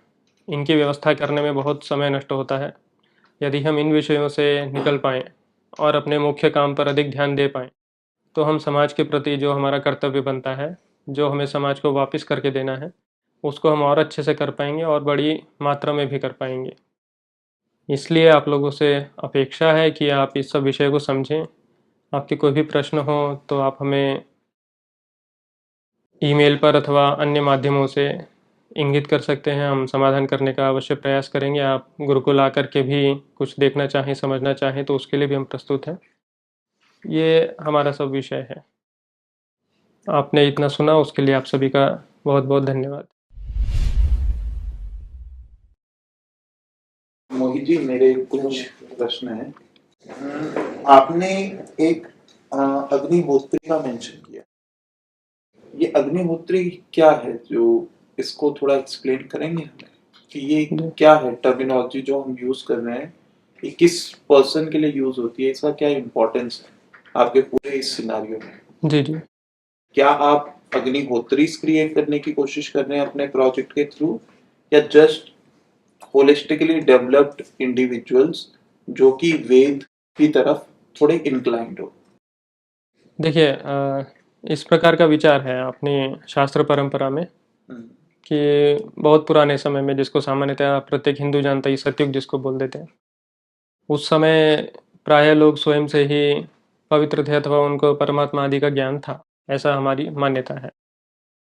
इनकी व्यवस्था करने में बहुत समय नष्ट होता है। यदि हम इन विषयों से निकल पाएँ और अपने मुख्य काम पर अधिक ध्यान दे पाएँ, तो हम समाज के प्रति जो हमारा कर्तव्य बनता है, जो हमें समाज को वापस करके देना है, उसको हम और अच्छे से कर पाएंगे और बड़ी मात्रा में भी कर पाएंगे। इसलिए आप लोगों से अपेक्षा है कि आप इस सब विषय को समझें। आपके कोई भी प्रश्न हो तो आप हमें ईमेल पर अथवा अन्य माध्यमों से इंगित कर सकते हैं। हम समाधान करने का अवश्य प्रयास करेंगे। आप गुरुकुल आकर के भी कुछ देखना चाहें, समझना चाहें, तो उसके लिए भी हम प्रस्तुत हैं। ये हमारा सब विषय है। आपने इतना सुना, उसके लिए आप सभी का बहुत बहुत धन्यवाद। मोहित जी, मेरे कुछ प्रश्न हैं। आपने एक अग्निहोत्री का मेंशन किया। ये अग्निहोत्री क्या है? जो इसको थोड़ा एक्सप्लेन करेंगे हमें कि ये क्या है? टर्मिनोलॉजी जो हम यूज कर रहे हैं, ये किस पर्सन के लिए यूज होती है? इसका क्या इम्पोर्टेंस है आपके पूरे इस सिनेरियो में? जी जी। क्या आप अग्निहोत्री क्रिएट करने की कोशिश कर रहे हैं अपने प्रोजेक्ट के थ्रू, या जस्ट होलिस्टिकली डेवलप्ड इंडिविजुअल्स जो कि वेद की तरफ थोड़े इंक्लाइंड हो? देखिए, इस प्रकार का विचार है अपनी शास्त्र परंपरा में कि बहुत पुराने समय में, जिसको सामान्यतः प्रत्येक हिंदू जानता है, सतयुग जिसको बोल देते हैं, उस समय प्रायः लोग स्वयं से ही पवित्र थे अथवा उनको परमात्मा आदि का ज्ञान था, ऐसा हमारी मान्यता है।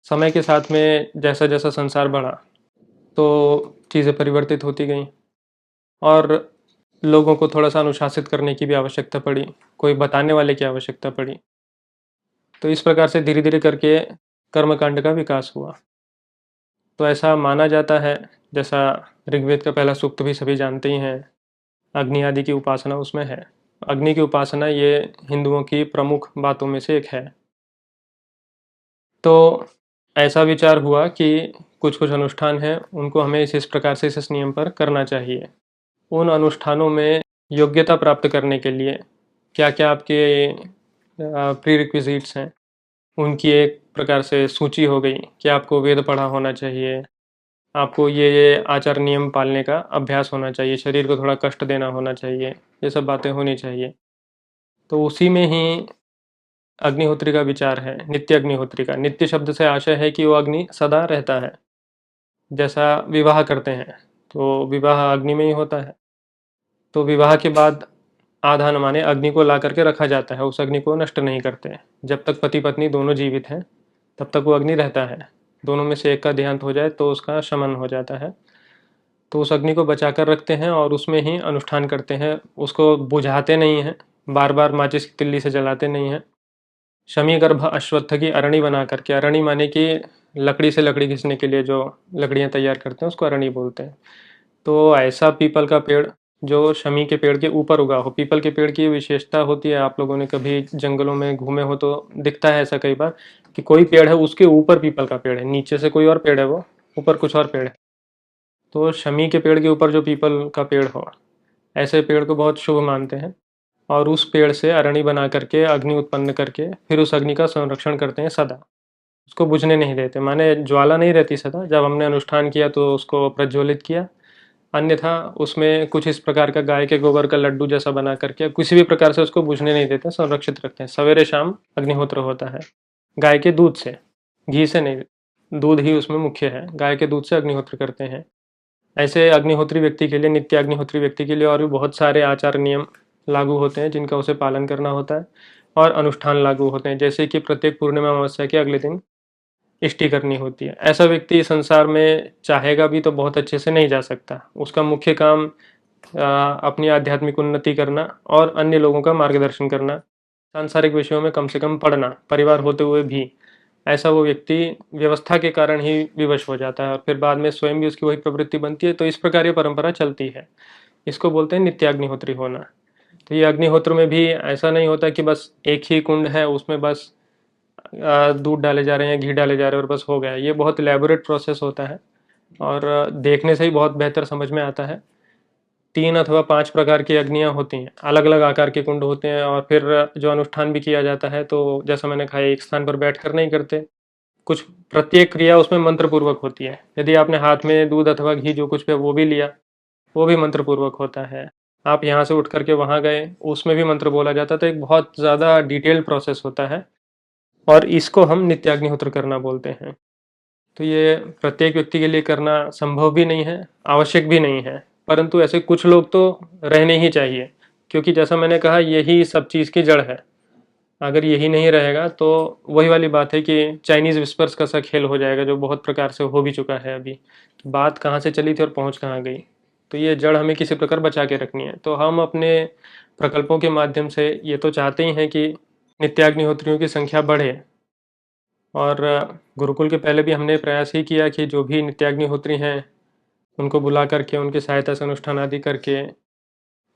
समय के साथ में जैसा जैसा संसार बढ़ा तो चीज़ें परिवर्तित होती गईं और लोगों को थोड़ा सा अनुशासित करने की भी आवश्यकता पड़ी, कोई बताने वाले की आवश्यकता पड़ी। तो इस प्रकार से धीरे धीरे करके कर्मकांड का विकास हुआ। तो ऐसा माना जाता है, जैसा ऋग्वेद का पहला सूक्त भी सभी जानते ही हैं, अग्नि आदि की उपासना उसमें है। अग्नि की उपासना ये हिंदुओं की प्रमुख बातों में से एक है। तो ऐसा विचार हुआ कि कुछ कुछ अनुष्ठान हैं, उनको हमें इस प्रकार से इस नियम पर करना चाहिए। उन अनुष्ठानों में योग्यता प्राप्त करने के लिए क्या क्या आपके प्री रिक्विजिट्स हैं, उनकी एक प्रकार से सूची हो गई कि आपको वेद पढ़ा होना चाहिए, आपको ये आचार नियम पालने का अभ्यास होना चाहिए, शरीर को थोड़ा कष्ट देना होना चाहिए, ये सब बातें होनी चाहिए। तो उसी में ही अग्निहोत्री का विचार है, नित्य अग्निहोत्री का। नित्य शब्द से आशय है कि वो अग्नि सदा रहता है। जैसा विवाह करते हैं तो विवाह अग्नि में ही होता है, तो विवाह के बाद आधान माने अग्नि को ला करके रखा जाता है, उस अग्नि को नष्ट नहीं करते। जब तक पति पत्नी दोनों जीवित हैं तब तक वो अग्नि रहता है। दोनों में से एक का देहांत हो जाए तो उसका शमन हो जाता है। तो उस अग्नि को बचा कर रखते हैं और उसमें ही अनुष्ठान करते हैं, उसको बुझाते नहीं हैं, बार बार माचिस की तिल्ली से जलाते नहीं हैं। शमी गर्भ अश्वत्थ की अरणी बना करके, अरणी माने कि लकड़ी से लकड़ी घिसने के लिए जो लकड़ियाँ तैयार करते हैं उसको अरणी बोलते हैं। तो ऐसा पीपल का पेड़ जो शमी के पेड़ के ऊपर उगा हो। पीपल के पेड़ की विशेषता होती है, आप लोगों ने कभी जंगलों में घूमे हो तो दिखता है ऐसा कई बार कि कोई पेड़ है उसके ऊपर पीपल का पेड़ है, नीचे से कोई और पेड़ है, वो ऊपर कुछ और पेड़ है। तो शमी के पेड़ के ऊपर जो पीपल का पेड़ हो, ऐसे पेड़ को बहुत शुभ मानते हैं। और उस पेड़ से अरणी बना करके अग्नि उत्पन्न करके फिर उस अग्नि का संरक्षण करते हैं सदा, उसको बुझने नहीं देते। माने ज्वाला नहीं रहती सदा, जब हमने अनुष्ठान किया तो उसको प्रज्वलित किया, अन्यथा उसमें कुछ इस प्रकार का गाय के गोबर का लड्डू जैसा बना करके किसी भी प्रकार से उसको बुझने नहीं देते, संरक्षित रखते हैं। सवेरे शाम अग्निहोत्र होता है गाय के दूध से, घी से नहीं, दूध ही उसमें मुख्य है। गाय के दूध से अग्निहोत्र करते हैं। ऐसे अग्निहोत्री व्यक्ति के लिए, नित्य अग्निहोत्री व्यक्ति के लिए और भी बहुत सारे आचार नियम लागू होते हैं जिनका उसे पालन करना होता है, और अनुष्ठान लागू होते हैं। जैसे कि प्रत्येक पूर्णिमा अमावस्या के अगले दिन इष्टि करनी होती है। ऐसा व्यक्ति संसार में चाहेगा भी तो बहुत अच्छे से नहीं जा सकता। उसका मुख्य काम अपनी आध्यात्मिक उन्नति करना और अन्य लोगों का मार्गदर्शन करना, सांसारिक विषयों में कम से कम पढ़ना, परिवार होते हुए भी। ऐसा वो व्यक्ति व्यवस्था के कारण ही विवश हो जाता है और फिर बाद में स्वयं भी उसकी वही प्रवृत्ति बनती है। तो इस प्रकार ये परंपरा चलती है। इसको बोलते हैं नित्याग्निहोत्री होना। तो ये अग्निहोत्र में भी ऐसा नहीं होता कि बस एक ही कुंड है, उसमें बस दूध डाले जा रहे हैं, घी डाले जा रहे हैं और बस हो गया। ये बहुत इलेबोरेट प्रोसेस होता है और देखने से ही बहुत बेहतर समझ में आता है। 3 अथवा 5 प्रकार की अग्नियाँ होती हैं, अलग अलग आकार के कुंड होते हैं। और फिर जो अनुष्ठान भी किया जाता है तो जैसा मैंने कहा, एक स्थान पर बैठ कर नहीं करते, कुछ प्रत्येक क्रिया उसमें मंत्रपूर्वक होती है। यदि आपने हाथ में दूध अथवा घी जो कुछ भी वो भी लिया, वो भी मंत्रपूर्वक होता है। आप यहाँ से उठ करके वहाँ गए, उसमें भी मंत्र बोला जाता है। तो एक बहुत ज़्यादा डिटेल्ड प्रोसेस होता है और इसको हम नित्याग्निहोत्र करना बोलते हैं। तो ये प्रत्येक व्यक्ति के लिए करना संभव भी नहीं है, आवश्यक भी नहीं है, परंतु ऐसे कुछ लोग तो रहने ही चाहिए, क्योंकि जैसा मैंने कहा यही सब चीज़ की जड़ है। अगर यही नहीं रहेगा तो वही वाली बात है कि चाइनीज़ विस्पर्स का सा खेल हो जाएगा, जो बहुत प्रकार से हो भी चुका है अभी। तो बात कहाँ से चली थी और पहुँच कहाँ गई। तो ये जड़ हमें किसी प्रकार बचा के रखनी है। तो हम अपने प्रकल्पों के माध्यम से ये तो चाहते ही हैं कि नित्याग्निहोत्रियों की संख्या बढ़े। और गुरुकुल के पहले भी हमने प्रयास ही किया कि जो भी नित्याग्निहोत्री हैं उनको बुला करके, उनकी सहायता से अनुष्ठान आदि करके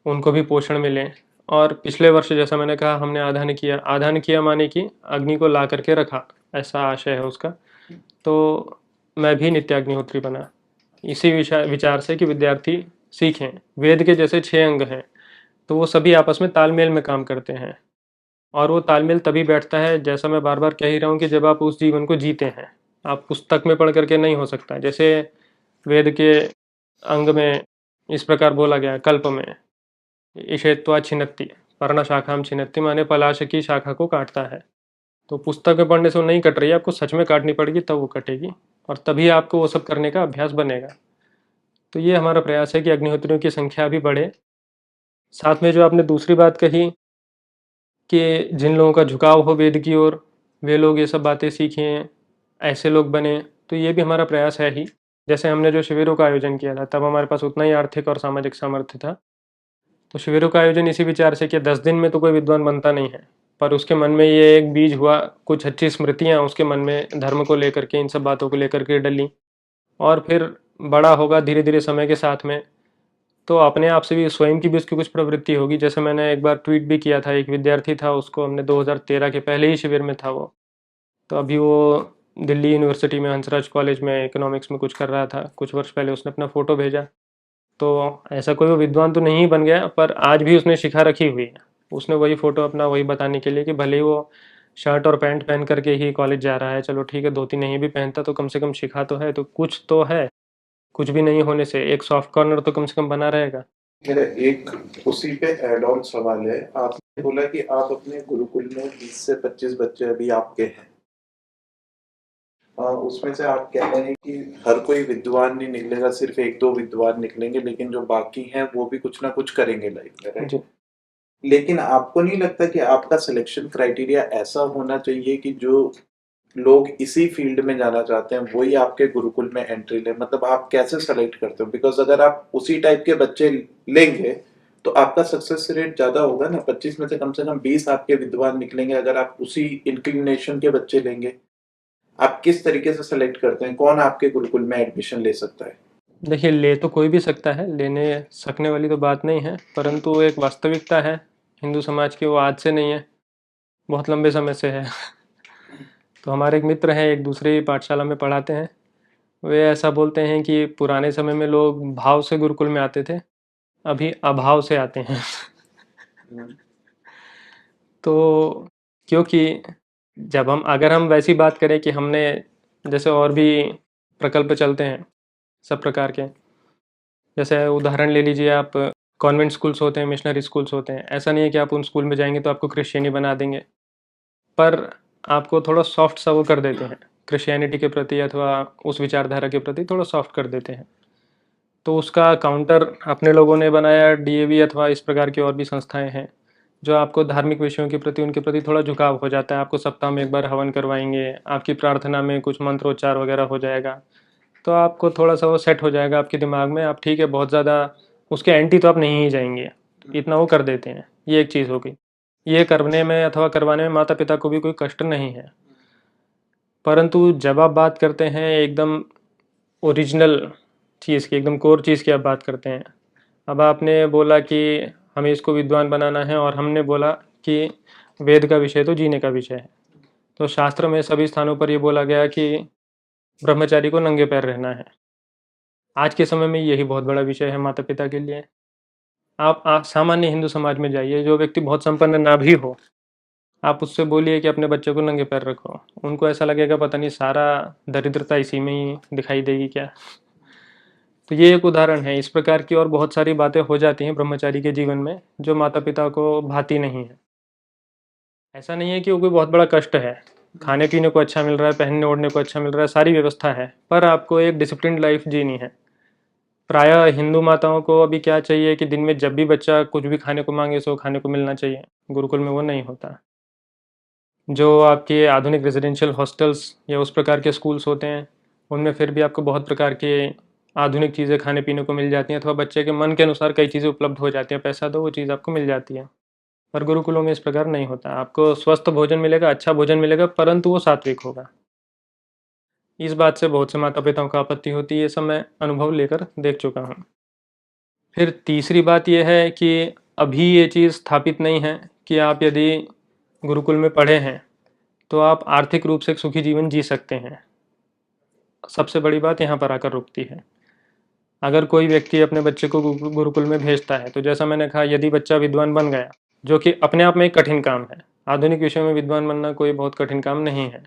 उनको भी पोषण मिले। और पिछले वर्ष जैसा मैंने कहा, हमने आधान किया माने कि अग्नि को ला करके रखा, ऐसा आशय है उसका। तो मैं भी नित्याग्निहोत्री बना इसी विचार से कि विद्यार्थी सीखें। वेद के जैसे 6 अंग हैं तो वो सभी आपस में तालमेल में काम करते हैं, और वो तालमेल तभी बैठता है, जैसा मैं बार बार कह ही रहा हूँ, कि जब आप उस जीवन को जीते हैं। आप पुस्तक में पढ़ करके नहीं हो सकता। जैसे वेद के अंग में इस प्रकार बोला गया, कल्प में ईशेत्वा छिन्नति पर्णशाखाम छिन्नति, माने पलाश की शाखा को काटता है। तो पुस्तक में पढ़ने से वो नहीं कट रही है, आपको सच में काटनी पड़ेगी तब वो कटेगी, और तभी आपको वो सब करने का अभ्यास बनेगा। तो ये हमारा प्रयास है कि अग्निहोत्रियों की संख्या भी बढ़े। साथ में जो आपने दूसरी बात कही कि जिन लोगों का झुकाव हो वेद की ओर, वे लोग ये सब बातें सीखें, ऐसे लोग बने, तो ये भी हमारा प्रयास है ही। जैसे हमने जो शिविरों का आयोजन किया था, तब हमारे पास उतना ही आर्थिक और सामाजिक सामर्थ्य था। तो शिविरों का आयोजन इसी विचार से किया, 10 दिन में तो कोई विद्वान बनता नहीं है, पर उसके मन में ये एक बीज हुआ, कुछ अच्छी स्मृतियाँ उसके मन में धर्म को लेकर के, इन सब बातों को लेकर के डली, और फिर बड़ा होगा धीरे धीरे समय के साथ में, तो अपने आप से भी स्वयं की भी उसकी कुछ प्रवृत्ति होगी। जैसे मैंने एक बार ट्वीट भी किया था, एक विद्यार्थी था, उसको हमने 2013 के पहले ही शिविर में था वो, तो अभी वो दिल्ली यूनिवर्सिटी में हंसराज कॉलेज में इकोनॉमिक्स में कुछ कर रहा था। कुछ वर्ष पहले उसने अपना फ़ोटो भेजा। तो ऐसा कोई वो विद्वान तो नहीं बन गया, पर आज भी उसने शिखा रखी हुई है, उसने वही फ़ोटो अपना वही बताने के लिए कि भले ही वो शर्ट और पैंट पहन करके ही कॉलेज जा रहा है, चलो ठीक है, धोती नहीं भी पहनता तो कम से कम शिखा तो है, तो कुछ तो है। कुछ भी नहीं होने से एक सॉफ्ट कॉर्नर तो कम से कम बना रहेगा। मेरा एक उसी पे एड ऑन सवाल है। आपने बोला कि आप अपने गुरुकुल में 20 से 25 बच्चे अभी आपके हैं। उसमें से आप कह रहे हैं कि हर कोई विद्वान नहीं निकलेगा, सिर्फ एक दो विद्वान निकलेंगे, लेकिन जो बाकी हैं वो भी कुछ ना कुछ करेंगे लाइफ में, राइट? जी। लेकिन आपको नहीं लगता कि आपका सिलेक्शन क्राइटेरिया ऐसा होना चाहिए कि जो लोग इसी फील्ड में जाना चाहते हैं वही आपके गुरुकुल में एंट्री ले? मतलब आप कैसे सेलेक्ट करते हो? बिकॉज अगर आप उसी टाइप के बच्चे लेंगे तो आपका सक्सेस रेट ज्यादा होगा ना। 25 में से कम 20 आपके विद्वान निकलेंगे अगर आप उसी इंक्लिनेशन के बच्चे लेंगे। आप किस तरीके से सेलेक्ट करते हैं कौन आपके गुरुकुल में एडमिशन ले सकता है? देखिए, ले तो कोई भी सकता है, लेने सकने वाली तो बात नहीं है, परंतु एक वास्तविकता है हिंदू समाज की, वो आज से नहीं है, बहुत लंबे समय से है। तो हमारे एक मित्र हैं, एक दूसरी पाठशाला में पढ़ाते हैं, वे ऐसा बोलते हैं कि पुराने समय में लोग भाव से गुरुकुल में आते थे, अभी अभाव से आते हैं। तो क्योंकि अगर हम वैसी बात करें कि हमने जैसे और भी प्रकल्प चलते हैं सब प्रकार के, जैसे उदाहरण ले लीजिए आप, कॉन्वेंट स्कूल्स होते हैं, मिशनरी स्कूल्स होते हैं। ऐसा नहीं है कि आप उन स्कूल में जाएंगे तो आपको क्रिश्चियनी बना देंगे, पर आपको थोड़ा सॉफ्ट सा वो कर देते हैं क्रिश्चियनिटी के प्रति, अथवा उस विचारधारा के प्रति थोड़ा सॉफ्ट कर देते हैं। तो उसका काउंटर अपने लोगों ने बनाया, डीएवी अथवा इस प्रकार की और भी संस्थाएं हैं जो आपको धार्मिक विषयों के प्रति, उनके प्रति थोड़ा झुकाव हो जाता है। आपको सप्ताह में एक बार हवन करवाएंगे, आपकी प्रार्थना में कुछ मंत्रोच्चार वगैरह हो जाएगा, तो आपको थोड़ा सा वो सेट हो जाएगा आपके दिमाग में। आप ठीक है, बहुत ज़्यादा उसके एंटी तो आप नहीं ही जाएंगे, इतना वो कर देते हैं। ये एक चीज़ हो गई। ये करने में अथवा करवाने में माता पिता को भी कोई कष्ट नहीं है। परंतु जब आप बात करते हैं एकदम ओरिजिनल चीज़ की, एकदम कोर चीज़ की आप बात करते हैं, अब आपने बोला कि हमें इसको विद्वान बनाना है, और हमने बोला कि वेद का विषय तो जीने का विषय है। तो शास्त्र में सभी स्थानों पर ये बोला गया कि ब्रह्मचारी को नंगे पैर रहना है। आज के समय में यही बहुत बड़ा विषय है माता पिता के लिए। आप सामान्य हिंदू समाज में जाइए, जो व्यक्ति बहुत संपन्न ना भी हो, आप उससे बोलिए कि अपने बच्चे को नंगे पैर रखो, उनको ऐसा लगेगा पता नहीं सारा दरिद्रता इसी में ही दिखाई देगी क्या। तो ये एक उदाहरण है। इस प्रकार की और बहुत सारी बातें हो जाती हैं ब्रह्मचारी के जीवन में जो माता पिता को भाती नहीं है। ऐसा नहीं है कि वो कोई बहुत बड़ा कष्ट है, खाने पीने को अच्छा मिल रहा है, पहनने ओढ़ने को अच्छा मिल रहा है, सारी व्यवस्था है, पर आपको एक डिसिप्लिन लाइफ जीनी है। प्रायः हिंदू माताओं को अभी क्या चाहिए कि दिन में जब भी बच्चा कुछ भी खाने को मांगे सो खाने को मिलना चाहिए। गुरुकुल में वो नहीं होता। जो आपके आधुनिक रेजिडेंशियल हॉस्टल्स या उस प्रकार के स्कूल्स होते हैं, उनमें फिर भी आपको बहुत प्रकार के आधुनिक चीज़ें खाने पीने को मिल जाती हैं, अथवा बच्चे के मन के अनुसार कई चीज़ें उपलब्ध हो जाती हैं। पैसा दो, वो चीज़ आपको मिल जाती है। पर गुरुकुलों में इस प्रकार नहीं होता। आपको स्वस्थ भोजन मिलेगा, अच्छा भोजन मिलेगा, परंतु वो सात्विक होगा। इस बात से बहुत से माता पिताओं को आपत्ति होती है। ये सब मैं अनुभव लेकर देख चुका हूँ। फिर तीसरी बात यह है कि अभी ये चीज़ स्थापित नहीं है कि आप यदि गुरुकुल में पढ़े हैं तो आप आर्थिक रूप से एक सुखी जीवन जी सकते हैं। सबसे बड़ी बात यहाँ पर आकर रुकती है। अगर कोई व्यक्ति अपने बच्चे को गुरुकुल में भेजता है, तो जैसा मैंने कहा, यदि बच्चा विद्वान बन गया, जो कि अपने आप में एक कठिन काम है, आधुनिक विषयों में विद्वान बनना कोई बहुत कठिन काम नहीं है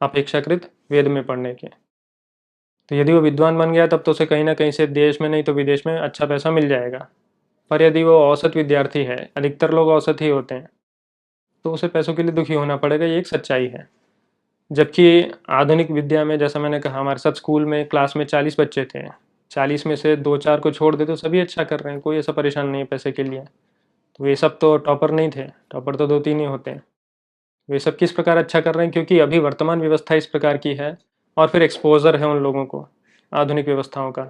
अपेक्षाकृत वेद में पढ़ने के। तो यदि वो विद्वान बन गया तब तो उसे कहीं ना कहीं से देश में नहीं तो विदेश में अच्छा पैसा मिल जाएगा। पर यदि वो औसत विद्यार्थी है, अधिकतर लोग औसत ही होते हैं, तो उसे पैसों के लिए दुखी होना पड़ेगा। ये एक सच्चाई है। जबकि आधुनिक विद्या में, जैसा मैंने कहा, हमारे साथ स्कूल में क्लास में 40 बच्चे थे, 40 में से 2-4 को छोड़ दे तो सभी अच्छा कर रहे हैं, कोई ऐसा परेशान नहीं है पैसे के लिए। तो वे सब तो टॉपर नहीं थे, टॉपर तो 2-3 ही होते हैं। वे सब किस प्रकार अच्छा कर रहे हैं? क्योंकि अभी वर्तमान व्यवस्था इस प्रकार की है, और फिर एक्सपोजर है उन लोगों को आधुनिक व्यवस्थाओं का।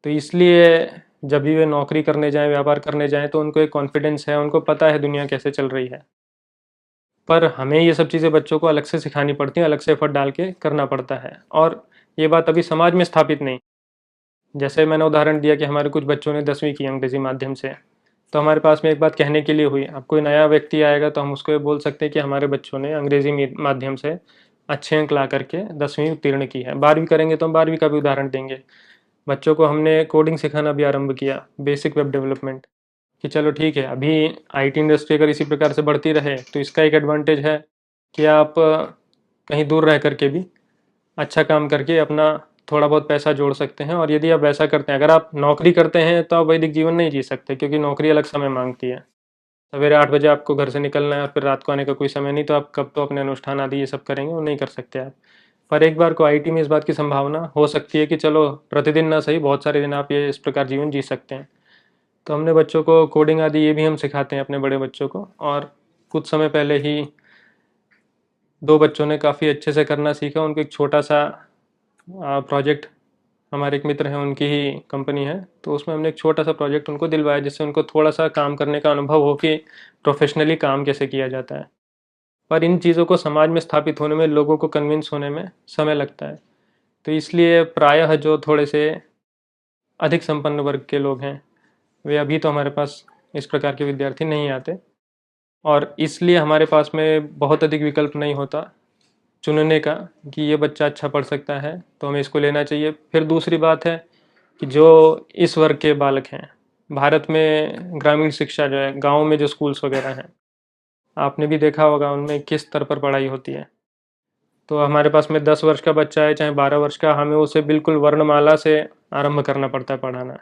तो इसलिए जब भी वे नौकरी करने जाएं, व्यापार करने जाएं, तो उनको एक कॉन्फिडेंस है, उनको पता है दुनिया कैसे चल रही है। पर हमें ये सब चीज़ें बच्चों को अलग से सिखानी पड़ती हैं, अलग से एफर्ट डाल के करना पड़ता है, और ये बात अभी समाज में स्थापित नहीं। जैसे मैंने उदाहरण दिया कि हमारे कुछ बच्चों ने 10वीं की अंग्रेजी माध्यम से, तो हमारे पास में एक बात कहने के लिए हुई। अब कोई नया व्यक्ति आएगा तो हम उसको ये बोल सकते हैं कि हमारे बच्चों ने अंग्रेजी माध्यम से अच्छे अंक ला करके 10वीं उत्तीर्ण की है। 12वीं करेंगे तो हम 12वीं का भी उदाहरण देंगे। बच्चों को हमने कोडिंग सिखाना भी आरंभ किया, बेसिक वेब डेवलपमेंट। कि चलो ठीक है, अभी आईटी इंडस्ट्री अगर इसी प्रकार से बढ़ती रहे तो इसका एक एडवांटेज है कि आप कहीं दूर रह करके भी अच्छा काम करके अपना थोड़ा बहुत पैसा जोड़ सकते हैं। और यदि आप वैसा करते हैं, अगर आप नौकरी करते हैं तो आप वैदिक जीवन नहीं जी सकते, क्योंकि नौकरी अलग समय मांगती है। सवेरे 8 बजे आपको घर से निकलना है और फिर रात को आने का कोई समय नहीं, तो आप कब तो अपने अनुष्ठान आदि ये सब करेंगे, वो नहीं कर सकते आप। पर एक बार को आईटी में इस बात की संभावना हो सकती है कि चलो प्रतिदिन ना सही, बहुत सारे दिन आप ये इस प्रकार जीवन जी सकते हैं। तो हमने बच्चों को कोडिंग आदि ये भी हम सिखाते हैं अपने बड़े बच्चों को। और कुछ समय पहले ही 2 बच्चों ने काफ़ी अच्छे से करना सीखा। उनको एक छोटा सा प्रोजेक्ट, हमारे एक मित्र हैं उनकी ही कंपनी है, तो उसमें हमने एक छोटा सा प्रोजेक्ट उनको दिलवाया, जिससे उनको थोड़ा सा काम करने का अनुभव हो कि प्रोफेशनली काम कैसे किया जाता है। पर इन चीज़ों को समाज में स्थापित होने में, लोगों को कन्विंस होने में समय लगता है। तो इसलिए प्रायः जो थोड़े से अधिक संपन्न वर्ग के लोग हैं, वे अभी तो हमारे पास इस प्रकार के विद्यार्थी नहीं आते, और इसलिए हमारे पास में बहुत अधिक विकल्प नहीं होता चुनने का कि ये बच्चा अच्छा पढ़ सकता है तो हमें इसको लेना चाहिए। फिर दूसरी बात है कि जो इस वर्ग के बालक हैं, भारत में ग्रामीण शिक्षा जो है, गाँव में जो स्कूल्स वगैरह हैं, आपने भी देखा होगा उनमें किस स्तर पर पढ़ाई होती है। तो हमारे पास में 10 वर्ष का बच्चा है चाहे 12 वर्ष का, हमें उसे बिल्कुल वर्णमाला से आरंभ करना पड़ता है पढ़ाना।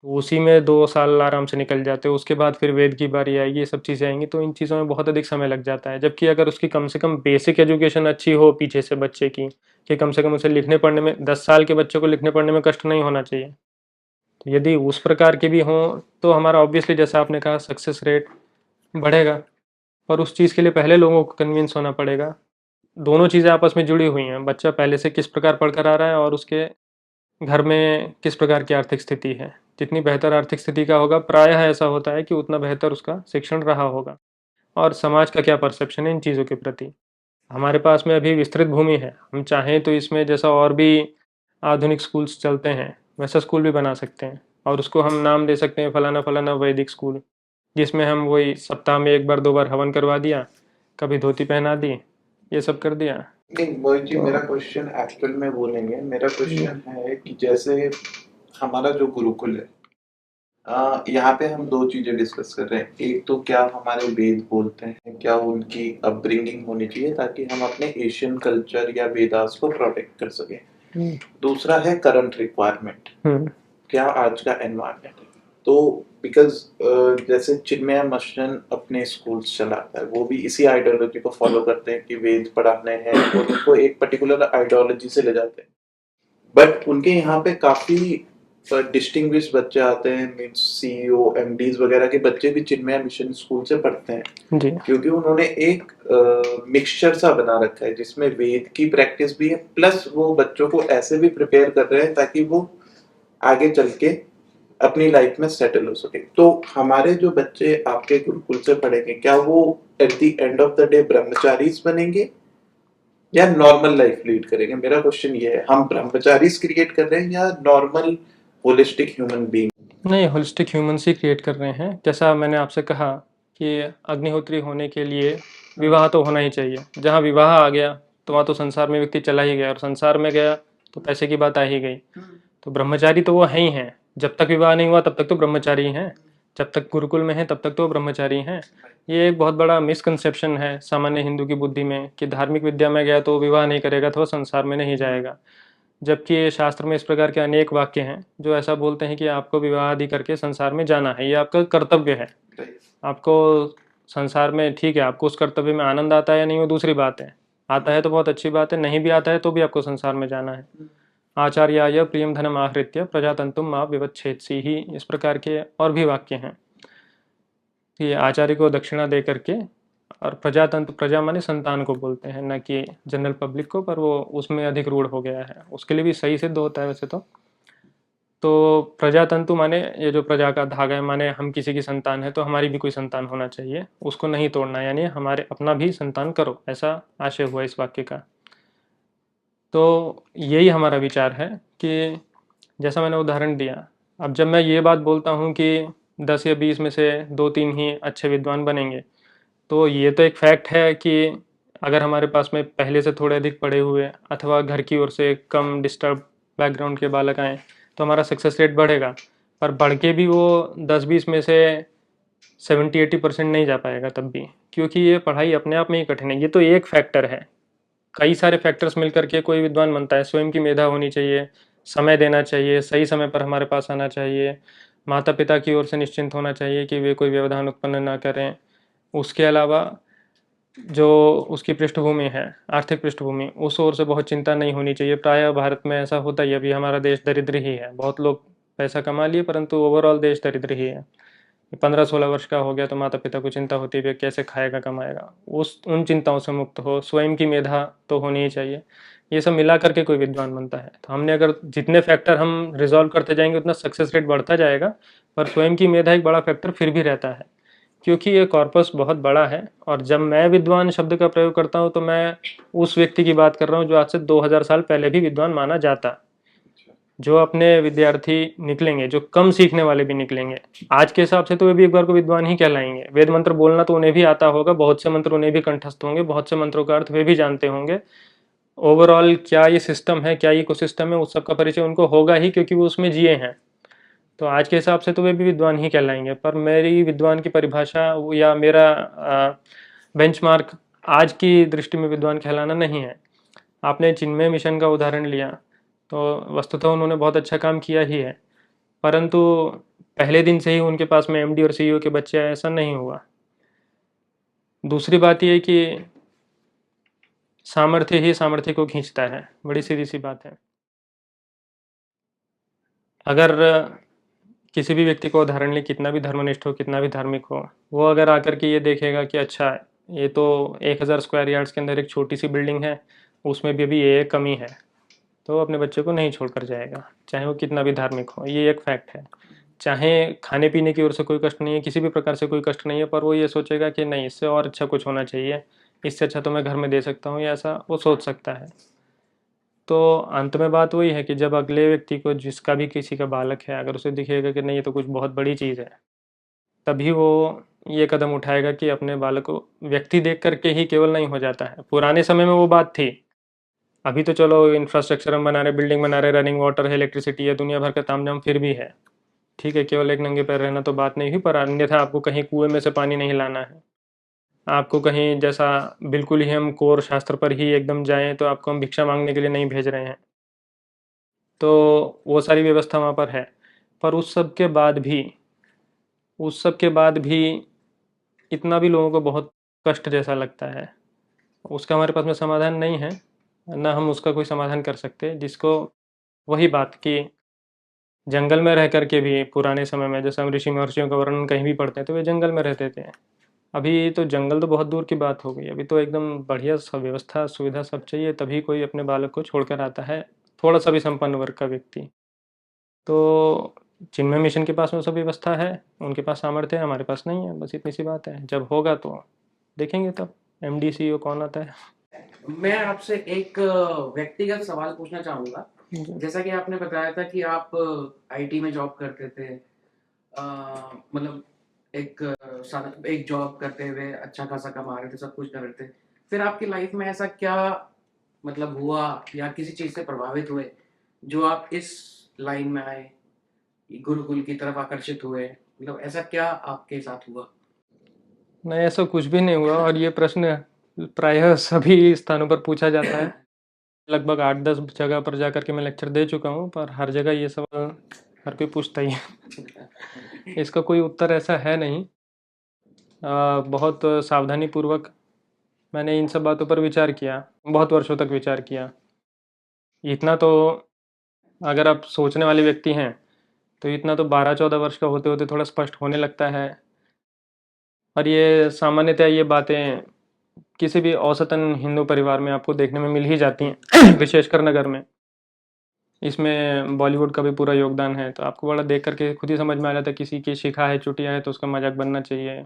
उसी में 2 साल आराम से निकल जाते हैं, उसके बाद फिर वेद की बारी आएगी, ये सब चीज़ें आएंगी, तो इन चीज़ों में बहुत अधिक समय लग जाता है। जबकि अगर उसकी कम से कम बेसिक एजुकेशन अच्छी हो पीछे से बच्चे की, कि कम से कम उसे लिखने पढ़ने में, 10 साल के बच्चे को लिखने पढ़ने में कष्ट नहीं होना चाहिए। तो यदि उस प्रकार के भी हों तो हमारा ऑब्वियसली, जैसा आपने कहा, सक्सेस रेट बढ़ेगा। पर उस चीज़ के लिए पहले लोगों को कन्विंस होना पड़ेगा। दोनों चीज़ें आपस में जुड़ी हुई हैं, बच्चा पहले से किस प्रकार पढ़कर आ रहा है और उसके घर में किस प्रकार की आर्थिक स्थिति है। जितनी बेहतर आर्थिक स्थिति का होगा, प्रायः ऐसा होता है कि उतना बेहतर उसका शिक्षण रहा होगा। और समाज का क्या परसेप्शन है इन चीज़ों के प्रति। हमारे पास में अभी विस्तृत भूमि है, हम चाहें तो इसमें जैसा और भी आधुनिक स्कूल्स चलते हैं वैसा स्कूल भी बना सकते हैं, और उसको हम नाम दे सकते हैं फलाना फलाना वैदिक स्कूल, जिसमें हम वही सप्ताह में 1 बार 2 बार हवन करवा दिया, कभी धोती पहना दी, ये सब कर दिया। नहीं मोहित जी, तो मेरा क्वेश्चन एक्चुअल में वो नहीं है। मेरा क्वेश्चन है कि जैसे हमारा जो गुरुकुल है, यहाँ पे हम दो चीजें डिस्कस कर रहे हैं। एक तो क्या हमारे वेद बोलते हैं, क्या उनकी अपब्रिंगिंग होनी चाहिए ताकि हम अपने एशियन कल्चर या वेदास को प्रोटेक्ट कर सकें। दूसरा है करंट रिक्वायरमेंट, क्या आज का एनवायरनमेंट है। तो बिकॉज जैसे चिन्मय मशन अपने स्कूल्स चलाता है, वो भी इसी आइडियोलॉजी को फॉलो करते हैं कि वेद पढ़ाने हैं और उनको एक पर्टिकुलर आइडियोलॉजी से ले जाते हैं। बट उनके यहाँ पे काफी डिस्टिंग्विश बच्चे आते हैं, मींस सीईओ एमडीज वगैरह के बच्चे भी चिन्मय मिशन स्कूल से पढ़ते हैं जी, क्योंकि उन्होंने एक मिक्सचर सा बना रखा है जिसमें वेद की प्रैक्टिस भी है, प्लस वो बच्चों को ऐसे भी प्रिपेयर कर रहे हैं ताकि वो आगे चल के अपनी लाइफ में सेटल हो सके। तो हमारे जो बच्चे आपके गुरुकुल से पढ़ेंगे, क्या वो at the end of the day brahmacharis बनेंगे या नॉर्मल लाइफ लीड करेंगे? मेरा क्वेश्चन ये है, हम ब्रह्मचारीज क्रिएट कर रहे हैं या नॉर्मल होलिस्टिक ह्यूमन बीइंग? नहीं, होलिस्टिक ह्यूमंस ही क्रिएट कर रहे हैं। जैसा मैंने आपसे कहा कि अग्निहोत्री होने के लिए विवाह तो होना ही चाहिए। जहाँ विवाह आ गया तो वहाँ तो संसार में व्यक्ति चला ही गया, और संसार में गया तो पैसे की बात आ ही गई। तो ब्रह्मचारी तो वो है ही हैं। जब तक विवाह नहीं हुआ तब तक तो ब्रह्मचारी ही हैं, जब तक गुरुकुल में है तब तक तो ब्रह्मचारी हैं। ये एक बहुत बड़ा मिसकंसेप्शन है सामान्य हिंदू की बुद्धि में कि धार्मिक विद्या में गया तो विवाह नहीं करेगा तो वह संसार में नहीं जाएगा। जबकि शास्त्र में इस प्रकार के अनेक वाक्य हैं जो ऐसा बोलते हैं कि आपको विवाह आदि करके संसार में जाना है, ये आपका कर्तव्य है। आपको संसार में, ठीक है, आपको उस कर्तव्य में आनंद आता है या नहीं वो दूसरी बात है। आता है तो बहुत अच्छी बात है, नहीं भी आता है तो भी आपको संसार में जाना है। आचार्याय प्रियम धनम आहृत्य प्रजातंतुम मां विवच्छेदसी ही, इस प्रकार के और भी वाक्य हैं कि आचार्य को दक्षिणा दे करके, और प्रजातंत्र, प्रजा माने संतान को बोलते हैं, न कि जनरल पब्लिक को, पर वो उसमें अधिक रूढ़ हो गया है, उसके लिए भी सही सिद्ध होता है वैसे तो प्रजातंतु माने ये जो प्रजा का धागा है, माने हम किसी की संतान है तो हमारी भी कोई संतान होना चाहिए, उसको नहीं तोड़ना, यानी हमारे अपना भी संतान करो, ऐसा आशय हुआ इस वाक्य का। तो यही हमारा विचार है कि जैसा मैंने उदाहरण दिया, अब जब मैं ये बात बोलता हूँ कि 10 या 20 में से 2-3 ही अच्छे विद्वान बनेंगे, तो ये तो एक फैक्ट है कि अगर हमारे पास में पहले से थोड़े अधिक पढ़े हुए अथवा घर की ओर से कम डिस्टर्ब बैकग्राउंड के बालक आएँ तो हमारा सक्सेस रेट बढ़ेगा। पर बढ़ के भी वो 10-20 में से 70-80% नहीं जा पाएगा तब भी, क्योंकि ये पढ़ाई अपने आप में ही कठिन है। ये तो एक फैक्टर है, कई सारे फैक्टर्स मिल करके कोई विद्वान बनता है। स्वयं की मेधा होनी चाहिए, समय देना चाहिए, सही समय पर हमारे पास आना चाहिए, माता पिता की ओर से निश्चिंत होना चाहिए कि वे कोई व्यवधान उत्पन्न ना करें। उसके अलावा जो उसकी पृष्ठभूमि है, आर्थिक पृष्ठभूमि, उस ओर से बहुत चिंता नहीं होनी चाहिए। प्रायः भारत में ऐसा होता ही है, अभी हमारा देश दरिद्र ही है, बहुत लोग पैसा कमा लिए परंतु ओवरऑल देश दरिद्र ही है। 15-16 वर्ष का हो गया तो माता पिता को चिंता होती है कैसे खाएगा कमाएगा, उस उन चिंताओं से मुक्त हो, स्वयं की मेधा तो होनी ही चाहिए। ये सब मिला करके कोई विद्वान बनता है। तो हमने अगर जितने फैक्टर हम रिजॉल्व करते जाएंगे उतना सक्सेस रेट बढ़ता जाएगा, पर स्वयं की मेधा एक बड़ा फैक्टर फिर भी रहता है, क्योंकि ये कॉर्पस बहुत बड़ा है। और जब मैं विद्वान शब्द का प्रयोग करता हूँ तो मैं उस व्यक्ति की बात कर रहा हूँ जो आज से 2000 साल पहले भी विद्वान माना जाता। जो अपने विद्यार्थी निकलेंगे, जो कम सीखने वाले भी निकलेंगे, आज के हिसाब से तो वे भी एक बार को विद्वान ही कहलाएंगे। वेद मंत्र बोलना तो उन्हें भी आता होगा, बहुत से मंत्र उन्हें भी कंठस्थ होंगे, बहुत से मंत्रों का अर्थ वे भी जानते होंगे। ओवरऑल क्या ये सिस्टम है, क्या ये इकोसिस्टम है, उस सब का परिचय उनको होगा ही, क्योंकि वो उसमें जिए हैं। तो आज के हिसाब से तो वे भी विद्वान ही कहलाएंगे। पर मेरी विद्वान की परिभाषा या मेरा बेंचमार्क आज की दृष्टि में विद्वान कहलाना नहीं है। आपने चिन्मय मिशन का उदाहरण लिया, तो वस्तुतः उन्होंने बहुत अच्छा काम किया ही है, परंतु पहले दिन से ही उनके पास में एमडी और सीईओ के बच्चे आए, ऐसा नहीं हुआ। दूसरी बात यह कि सामर्थ्य ही सामर्थ्य को खींचता है, बड़ी सीधी सी बात है। अगर किसी भी व्यक्ति को उदाहरण ले, कितना भी धर्मनिष्ठ हो, कितना भी धार्मिक हो, वो अगर आकर के ये देखेगा कि अच्छा ये तो 1000 स्क्वायर यार्ड्स के अंदर एक छोटी सी बिल्डिंग है, उसमें भी अभी ये कमी है, तो अपने बच्चे को नहीं छोड़कर जाएगा, चाहे वो कितना भी धार्मिक हो। ये एक फैक्ट है। चाहे खाने पीने की ओर से कोई कष्ट नहीं है, किसी भी प्रकार से कोई कष्ट नहीं है, पर वो ये सोचेगा कि नहीं, इससे और अच्छा कुछ होना चाहिए, इससे अच्छा तो मैं घर में दे सकता हूँ, या ऐसा वो सोच सकता है। तो अंत में बात वही है कि जब अगले व्यक्ति को, जिसका भी किसी का बालक है, अगर उसे दिखेगा कि नहीं ये तो कुछ बहुत बड़ी चीज़ है, तभी वो ये कदम उठाएगा कि अपने बालक को व्यक्ति देख करके ही केवल नहीं हो जाता है। पुराने समय में वो बात थी, अभी तो चलो इंफ्रास्ट्रक्चर हम बना रहे, बिल्डिंग बना रहे, रनिंग वाटर है, इलेक्ट्रिसिटी है, दुनिया भर का तामझाम फिर भी है। ठीक है, केवल एक नंगे पैर रहना तो बात नहीं हुई, पर अन्यथा आपको कहीं कुएं में से पानी नहीं लाना है, आपको कहीं जैसा बिल्कुल ही हम कोर शास्त्र पर ही एकदम जाएं तो आपको हम भिक्षा मांगने के लिए नहीं भेज रहे हैं। तो वो सारी व्यवस्था वहाँ पर है। पर उस सब के बाद भी इतना भी लोगों को बहुत कष्ट जैसा लगता है, उसका हमारे पास में समाधान नहीं है, ना हम उसका कोई समाधान कर सकते। जिसको वही बात कि जंगल में रह करके भी पुराने समय में, जैसे हम ऋषि महर्षियों का वर्णन कहीं भी पढ़ते हैं तो वे जंगल में रहते थे। अभी तो जंगल तो बहुत दूर की बात हो गई, अभी तो एकदम बढ़िया सब व्यवस्था सुविधा सब चाहिए, तभी कोई अपने बालक को छोड़कर आता है, थोड़ा सा भी संपन्न वर्ग का व्यक्ति। तो चिन्मय मिशन के पास में सब व्यवस्था है, उनके पास सामर्थ्य है, हमारे पास नहीं है, बस इतनी सी बात है। जब होगा तो देखेंगे तब एमडी सीईओ कौन आता है। मैं आपसे एक व्यक्तिगत सवाल पूछना चाहूंगा। जैसा कि आपने बताया था कि आप आईटी में जॉब करते थे, मतलब एक जॉब करते हुए अच्छा खासा कमा रहे थे, सब कुछ कर रहे थे। फिर आपकी लाइफ में ऐसा क्या मतलब हुआ, या किसी चीज से प्रभावित हुए जो आप इस लाइन में आए, गुरुकुल की तरफ आकर्षित हुए? मतलब ऐसा क्या आपके साथ हुआ? नहीं, ऐसा कुछ भी नहीं हुआ, और ये प्रश्न प्रायः सभी स्थानों पर पूछा जाता है। लगभग 8-10 जगह पर जाकर के मैं लेक्चर दे चुका हूँ, पर हर जगह ये सवाल हर कोई पूछता ही है। इसका कोई उत्तर ऐसा है नहीं। बहुत सावधानी पूर्वक मैंने इन सब बातों पर विचार किया, बहुत वर्षों तक विचार किया। इतना तो अगर आप सोचने वाले व्यक्ति हैं तो इतना तो 12-14 वर्ष का होते होते थोड़ा स्पष्ट होने लगता है। और ये सामान्यतः ये बातें किसी भी औसतन हिंदू परिवार में आपको देखने में मिल ही जाती हैं, विशेषकर नगर में। इसमें बॉलीवुड का भी पूरा योगदान है, तो आपको बड़ा देख करके खुद ही समझ में आ जाता है, किसी की शिखा है, चुटिया है तो उसका मजाक बनना चाहिए,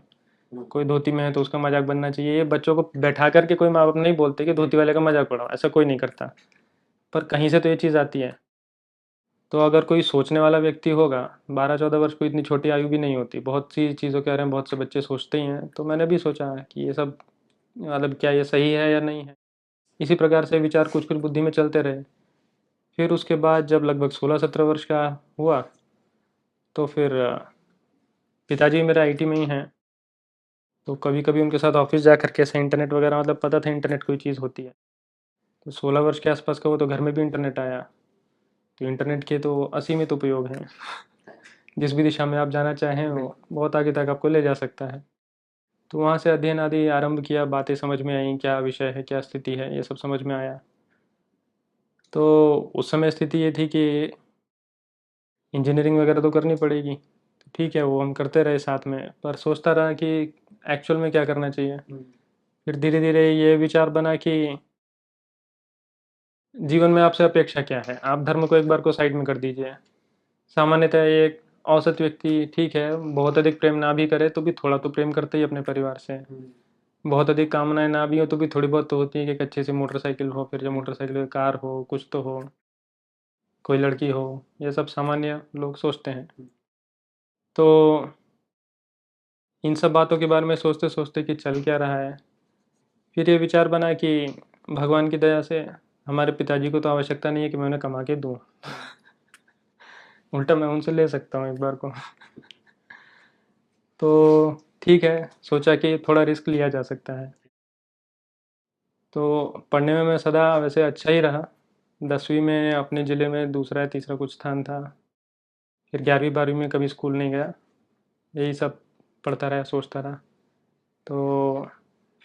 कोई धोती में है तो उसका मजाक बनना चाहिए। ये बच्चों को बैठा करके कोई माँ बाप नहीं बोलते कि धोती वाले का मजाक उड़ाओ, ऐसा कोई नहीं करता, पर कहीं से तो ये चीज़ आती है। तो अगर कोई सोचने वाला व्यक्ति होगा, 12-14 वर्ष कोई इतनी छोटी आयु भी नहीं होती, बहुत सी चीज़ों के बारे में बहुत से बच्चे सोचते ही हैं। तो मैंने भी सोचा है कि ये सब मतलब क्या ये सही है या नहीं है। इसी प्रकार से विचार कुछ कुछ बुद्धि में चलते रहे। फिर उसके बाद जब लगभग 16-17 वर्ष का हुआ तो फिर पिताजी मेरे आईटी में ही हैं, तो कभी कभी उनके साथ ऑफिस जा करके ऐसे इंटरनेट वगैरह, मतलब पता था इंटरनेट कोई चीज़ होती है। तो 16 वर्ष के आसपास का वो तो घर में भी इंटरनेट आया। तो इंटरनेट के तो असीमित उपयोग हैं, जिस भी दिशा में आप जाना चाहें वो बहुत आगे तक आपको ले जा सकता है। तो वहाँ से अध्ययन आदि आरंभ किया, बातें समझ में आई, क्या विषय है, क्या स्थिति है, ये सब समझ में आया। तो उस समय स्थिति ये थी कि इंजीनियरिंग वगैरह तो करनी पड़ेगी, तो ठीक है वो हम करते रहे साथ में, पर सोचता रहा कि एक्चुअल में क्या करना चाहिए। फिर धीरे धीरे ये विचार बना कि जीवन में आपसे अपेक्षा क्या है, आप धर्म को एक बार को साइड में कर दीजिए। सामान्यतः एक औसत व्यक्ति ठीक है बहुत अधिक प्रेम ना भी करे तो भी थोड़ा तो प्रेम करते ही अपने परिवार से। बहुत अधिक कामनाएं ना भी हो तो भी थोड़ी बहुत तो होती है कि एक अच्छे से मोटरसाइकिल हो, फिर जो मोटरसाइकिल कार हो, कुछ तो हो, कोई लड़की हो, ये सब सामान्य लोग सोचते हैं। तो इन सब बातों के बारे में सोचते सोचते कि चल क्या रहा है, फिर ये विचार बना कि भगवान की दया से हमारे पिताजी को तो आवश्यकता नहीं है कि मैं उन्हें कमा के दूँ, उल्टा मैं उनसे ले सकता हूँ एक बार को। तो ठीक है, सोचा कि थोड़ा रिस्क लिया जा सकता है। तो पढ़ने में मैं सदा वैसे अच्छा ही रहा। 10वीं में अपने ज़िले में दूसरा या तीसरा कुछ स्थान था। फिर 11वीं 12वीं में कभी स्कूल नहीं गया, यही सब पढ़ता रहा, सोचता रहा। तो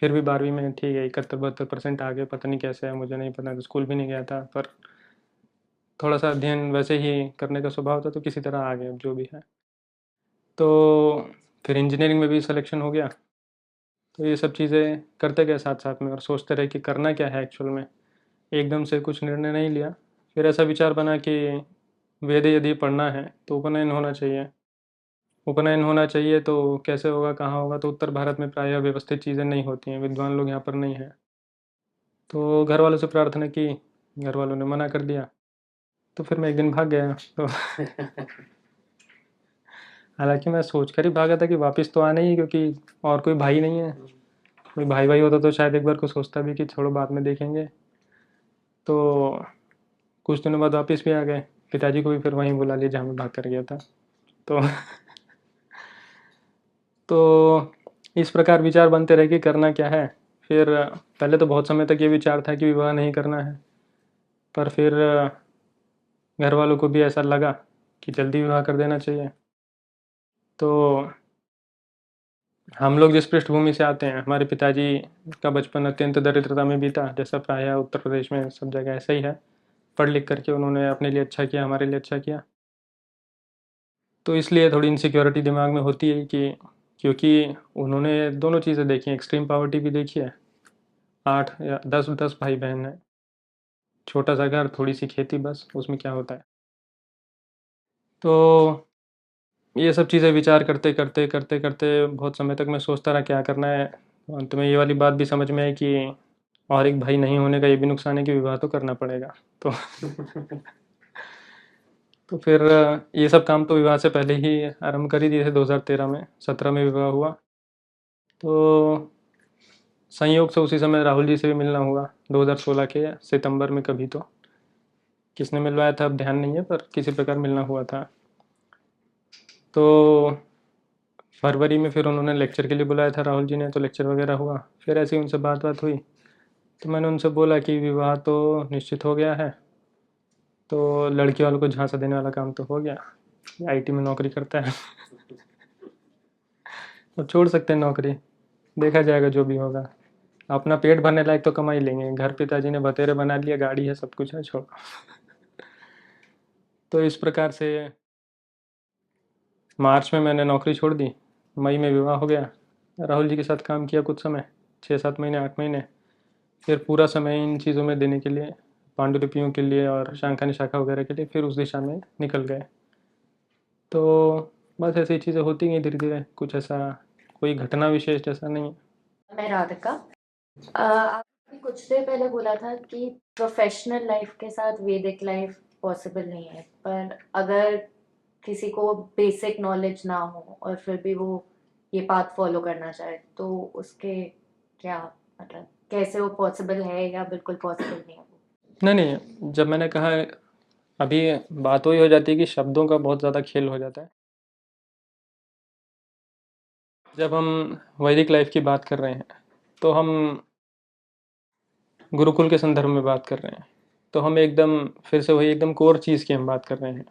फिर भी 12वीं में ठीक है 71-72% आ गए, पता नहीं कैसे है मुझे नहीं पता, तो स्कूल भी नहीं गया था, पर थोड़ा सा अध्ययन वैसे ही करने का स्वभाव था, तो किसी तरह आ गया, अब जो भी है। तो फिर इंजीनियरिंग में भी सिलेक्शन हो गया। तो ये सब चीज़ें करते गए साथ साथ में, और सोचते रहे कि करना क्या है एक्चुअल में। एकदम से कुछ निर्णय नहीं लिया। फिर ऐसा विचार बना कि वेद यदि पढ़ना है तो उपनयन होना चाहिए। उपनयन होना चाहिए तो कैसे होगा, कहाँ होगा, तो उत्तर भारत में प्रायः व्यवस्थित चीज़ें नहीं होती हैं, विद्वान लोग यहाँ पर नहीं हैं। तो घर वालों से प्रार्थना की, घर वालों ने मना कर दिया। तो फिर मैं एक दिन भाग गया। तो हालांकि मैं सोच कर ही भागा था कि वापस तो आना ही, क्योंकि और कोई भाई नहीं है। कोई भाई भाई होता तो शायद एक बार को सोचता भी कि छोड़ो बाद में देखेंगे। तो कुछ दिनों बाद वापस भी आ गए। पिताजी को भी फिर वहीं बुला लिया जहाँ मैं भाग कर गया था। तो तो इस प्रकार विचार बनते रहे कि करना क्या है। फिर पहले तो बहुत समय तक ये विचार था कि विवाह नहीं करना है, पर फिर घर वालों को भी ऐसा लगा कि जल्दी विवाह कर देना चाहिए। तो हम लोग जिस पृष्ठभूमि से आते हैं, हमारे पिताजी का बचपन अत्यंत दरिद्रता में बीता, जैसा प्रायः उत्तर प्रदेश में सब जगह ऐसा ही है। पढ़ लिख करके उन्होंने अपने लिए अच्छा किया, हमारे लिए अच्छा किया। तो इसलिए थोड़ी इनसिक्योरिटी दिमाग में होती है कि क्योंकि उन्होंने दोनों चीज़ें देखी हैं, एक्सट्रीम पॉवर्टी भी देखी है, 8 या 10 भाई बहन हैं, छोटा सा घर, थोड़ी सी खेती, बस उसमें क्या होता है। तो ये सब चीज़ें विचार करते करते करते करते बहुत समय तक मैं सोचता रहा क्या करना है। अंत में ये वाली बात भी समझ में आई कि और एक भाई नहीं होने का ये भी नुकसान है कि विवाह तो करना पड़ेगा। तो तो फिर ये सब काम तो विवाह से पहले ही आरंभ कर ही दिए थे। 2013 में, 17 में विवाह हुआ। तो संयोग से उसी समय राहुल जी से भी मिलना हुआ, 2016 के सितंबर में कभी। तो किसने मिलवाया था अब ध्यान नहीं है, पर किसी प्रकार मिलना हुआ था। तो फरवरी में फिर उन्होंने लेक्चर के लिए बुलाया था राहुल जी ने, तो लेक्चर वगैरह हुआ। फिर ऐसे ही उनसे बात हुई, तो मैंने उनसे बोला कि विवाह तो निश्चित हो गया है, तो लड़की वालों को झांसा देने वाला काम तो हो गया, आईटी में नौकरी करता है। तो छोड़ सकते हैं नौकरी, देखा जाएगा जो भी होगा। अपना पेट भरने लायक तो कमा ही लेंगे, घर पिताजी ने बतेरे बना लिया, गाड़ी है, सब कुछ है, छोड़ो। तो इस प्रकार से मार्च में मैंने नौकरी छोड़ दी, मई में विवाह हो गया। राहुल जी के साथ काम किया कुछ समय, 6-7 महीने 8 महीने। फिर पूरा समय इन चीज़ों में देने के लिए, पांडुलिपियों के लिए और शांखानी शाखा वगैरह के लिए, फिर उस दिशा में निकल गए। तो बस ऐसी चीज़ें होती गई धीरे धीरे, कुछ ऐसा कोई घटना विशेष जैसा नहीं। मैं राधिका। आपने कुछ देर पहले बोला था कि प्रोफेशनल लाइफ के साथ वैदिक लाइफ पॉसिबल नहीं है, पर अगर किसी को बेसिक नॉलेज ना हो और फिर भी वो ये पाथ फॉलो करना चाहे तो उसके क्या मतलब कैसे वो पॉसिबल है या बिल्कुल पॉसिबल नहीं है वो? नहीं, जब मैंने कहा, अभी बात वही हो जाती है कि शब्दों का बहुत ज़्यादा खेल हो जाता है। जब हम वैदिक लाइफ की बात कर रहे हैं तो हम गुरुकुल के संदर्भ में बात कर रहे हैं, तो हम एकदम फिर से वही एकदम कोर चीज़ की हम बात कर रहे हैं।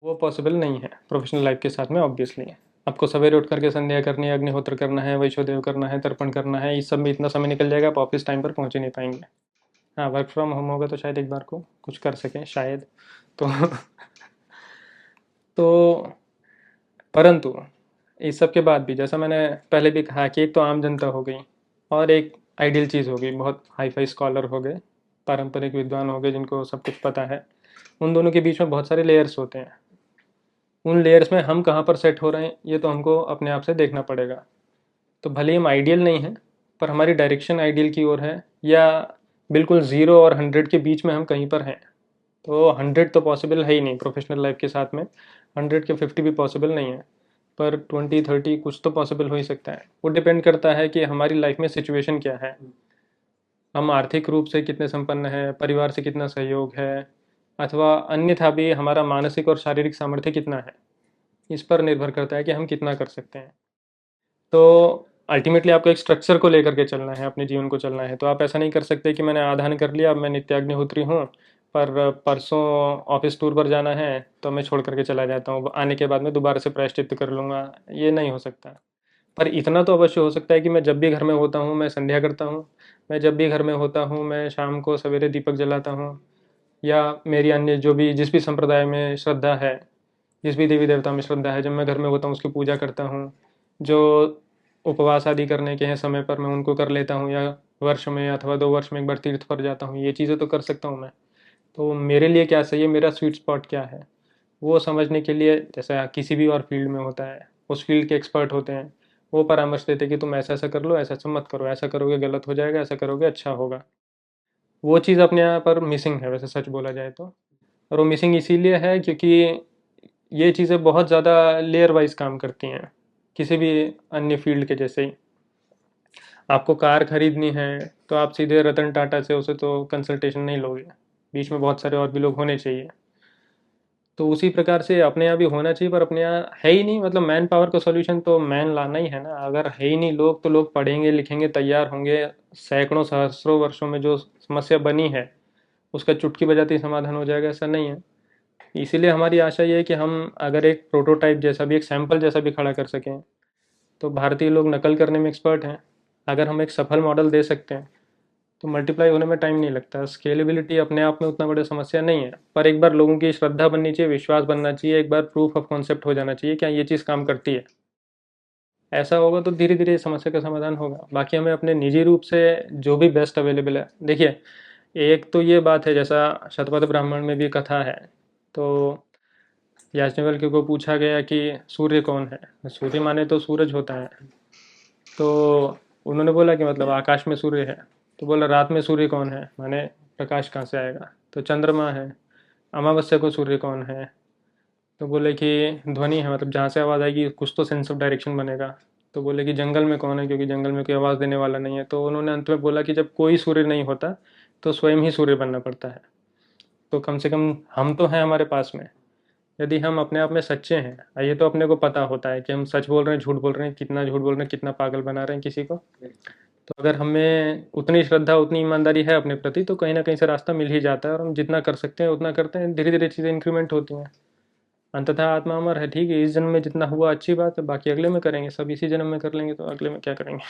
वो पॉसिबल नहीं है प्रोफेशनल लाइफ के साथ में, ऑब्वियसली। आपको सवेरे उठ करके संध्या करनी है, अग्निहोत्र करना है, वैश्वदेव करना है, तर्पण करना है, इस सब में इतना समय निकल जाएगा, आप ऑफिस टाइम पर पहुँच ही नहीं पाएंगे। हाँ, वर्क फ्रॉम होम होगा तो शायद एक बार को कुछ कर सकें शायद। तो तो परंतु इस सब के बाद भी, जैसा मैंने पहले भी कहा, कि एक तो आम जनता हो गई और एक आइडियल चीज़ हो गई, बहुत हाई फाई स्कॉलर हो गए, पारंपरिक विद्वान हो गए जिनको सब कुछ पता है। उन दोनों के बीच में बहुत सारे लेयर्स होते हैं। उन लेयर्स में हम कहाँ पर सेट हो रहे हैं ये तो हमको अपने आप से देखना पड़ेगा। तो भले ही हम आइडियल नहीं हैं, पर हमारी डायरेक्शन आइडियल की ओर है, या बिल्कुल 0 और 100 के बीच में हम कहीं पर हैं। तो 100 तो पॉसिबल है ही नहीं प्रोफेशनल लाइफ के साथ में, 100 के 50 भी पॉसिबल नहीं है, पर 20-30 कुछ तो पॉसिबल हो ही सकता है। वो डिपेंड करता है कि हमारी लाइफ में सिचुएशन क्या है, हम आर्थिक रूप से कितने संपन्न हैं, परिवार से कितना सहयोग है, अथवा अन्यथा भी हमारा मानसिक और शारीरिक सामर्थ्य कितना है। इस पर निर्भर करता है कि हम कितना कर सकते हैं। तो अल्टीमेटली आपको एक स्ट्रक्चर को लेकर के चलना है, अपने जीवन को चलना है। तो आप ऐसा नहीं कर सकते कि मैंने आधान कर लिया, अब मैं नित्याग्निहोत्री हूँ, पर परसों ऑफिस टूर पर जाना है तो मैं छोड़ करके चला जाता हूँ, आने के बाद में दोबारा से प्रायश्चित्त कर लूँगा। ये नहीं हो सकता। पर इतना तो अवश्य हो सकता है कि मैं जब भी घर में होता हूँ मैं संध्या करता हूँ, मैं जब भी घर में होता हूँ मैं शाम को सवेरे दीपक जलाता हूँ, या मेरी अन्य जो भी जिस भी संप्रदाय में श्रद्धा है, जिस भी देवी देवता में श्रद्धा है, जब मैं घर में होता हूँ उसकी पूजा करता हूँ। जो उपवास आदि करने के हैं समय पर मैं उनको कर लेता हूँ, या वर्ष में अथवा 2 वर्ष में एक बार तीर्थ पर जाता हूँ। ये चीज़ें तो कर सकता हूँ मैं। तो मेरे लिए क्या सही है, मेरा स्वीट स्पॉट क्या है, वो समझने के लिए, जैसा किसी भी और फील्ड में होता है, उस फील्ड के एक्सपर्ट होते हैं, वो परामर्श देते हैं कि तुम ऐसा ऐसा कर लो, ऐसा ऐसा मत करो, ऐसा करोगे गलत हो जाएगा, ऐसा करोगे अच्छा होगा। वो चीज़ अपने यहाँ पर मिसिंग है वैसे, सच बोला जाए तो। और वो मिसिंग इसीलिए है क्योंकि ये चीज़ें बहुत ज़्यादा लेयर वाइज काम करती हैं, किसी भी अन्य फील्ड के जैसे ही। आपको कार खरीदनी है तो आप सीधे रतन टाटा से उसे तो कंसल्टेशन नहीं लोगे, बीच में बहुत सारे और भी लोग होने चाहिए। तो उसी प्रकार से अपने यहाँ भी होना चाहिए, पर अपने यहाँ है ही नहीं। मतलब मैन पावर का सॉल्यूशन तो मैन लाना ही है ना। अगर है ही नहीं लोग, तो लोग पढ़ेंगे लिखेंगे तैयार होंगे, सैकड़ों सहस्रों वर्षों में जो समस्या बनी है उसका चुटकी बजाते ही समाधान हो जाएगा, ऐसा नहीं है। इसीलिए हमारी आशा ये है कि हम अगर एक प्रोटोटाइप जैसा भी, एक सैंपल जैसा भी खड़ा कर सकें, तो भारतीय लोग नकल करने में एक्सपर्ट हैं। अगर हम एक सफल मॉडल दे सकते हैं तो मल्टीप्लाई होने में टाइम नहीं लगता। स्केलेबिलिटी अपने आप में उतना बड़ी समस्या नहीं है, पर एक बार लोगों की श्रद्धा बननी चाहिए, विश्वास बनना चाहिए, एक बार प्रूफ ऑफ कॉन्सेप्ट हो जाना चाहिए क्या ये चीज़ काम करती है। ऐसा होगा तो धीरे धीरे समस्या का समाधान होगा। बाकी हमें अपने निजी रूप से जो भी बेस्ट अवेलेबल है, देखिए एक तो ये बात है, जैसा शतपथ ब्राह्मण में भी कथा है, तो याज्ञवल्क्य को पूछा गया कि सूर्य कौन है, सूर्य माने तो सूरज होता है। तो उन्होंने बोला कि मतलब आकाश में सूर्य है। तो बोला रात में सूर्य कौन है, माने प्रकाश कहाँ से आएगा, तो चंद्रमा है। अमावस्या को सूर्य कौन है, तो बोले कि ध्वनि है, मतलब जहाँ से आवाज़ आएगी कुछ तो सेंस ऑफ डायरेक्शन बनेगा। तो बोले कि जंगल में कौन है, क्योंकि जंगल में कोई आवाज़ देने वाला नहीं है। तो उन्होंने अंत में बोला कि जब कोई सूर्य नहीं होता तो स्वयं ही सूर्य बनना पड़ता है। तो कम से कम हम तो हैं हमारे पास में। यदि हम अपने आप में सच्चे हैं, ये तो अपने को पता होता है कि हम सच बोल रहे हैं झूठ बोल रहे हैं, कितना झूठ बोल रहे हैं, कितना पागल बना रहे हैं किसी को। तो अगर हमें उतनी श्रद्धा उतनी ईमानदारी है अपने प्रति, तो कहीं ना कहीं से रास्ता मिल ही जाता है, और हम जितना कर सकते हैं उतना करते हैं, धीरे धीरे चीज़ें इंक्रीमेंट होती हैं। अंततः आत्मा अमर है, ठीक है, इस जन्म में जितना हुआ अच्छी बात है, बाकी अगले में करेंगे, सब इसी जन्म में कर लेंगे तो अगले में क्या करेंगे।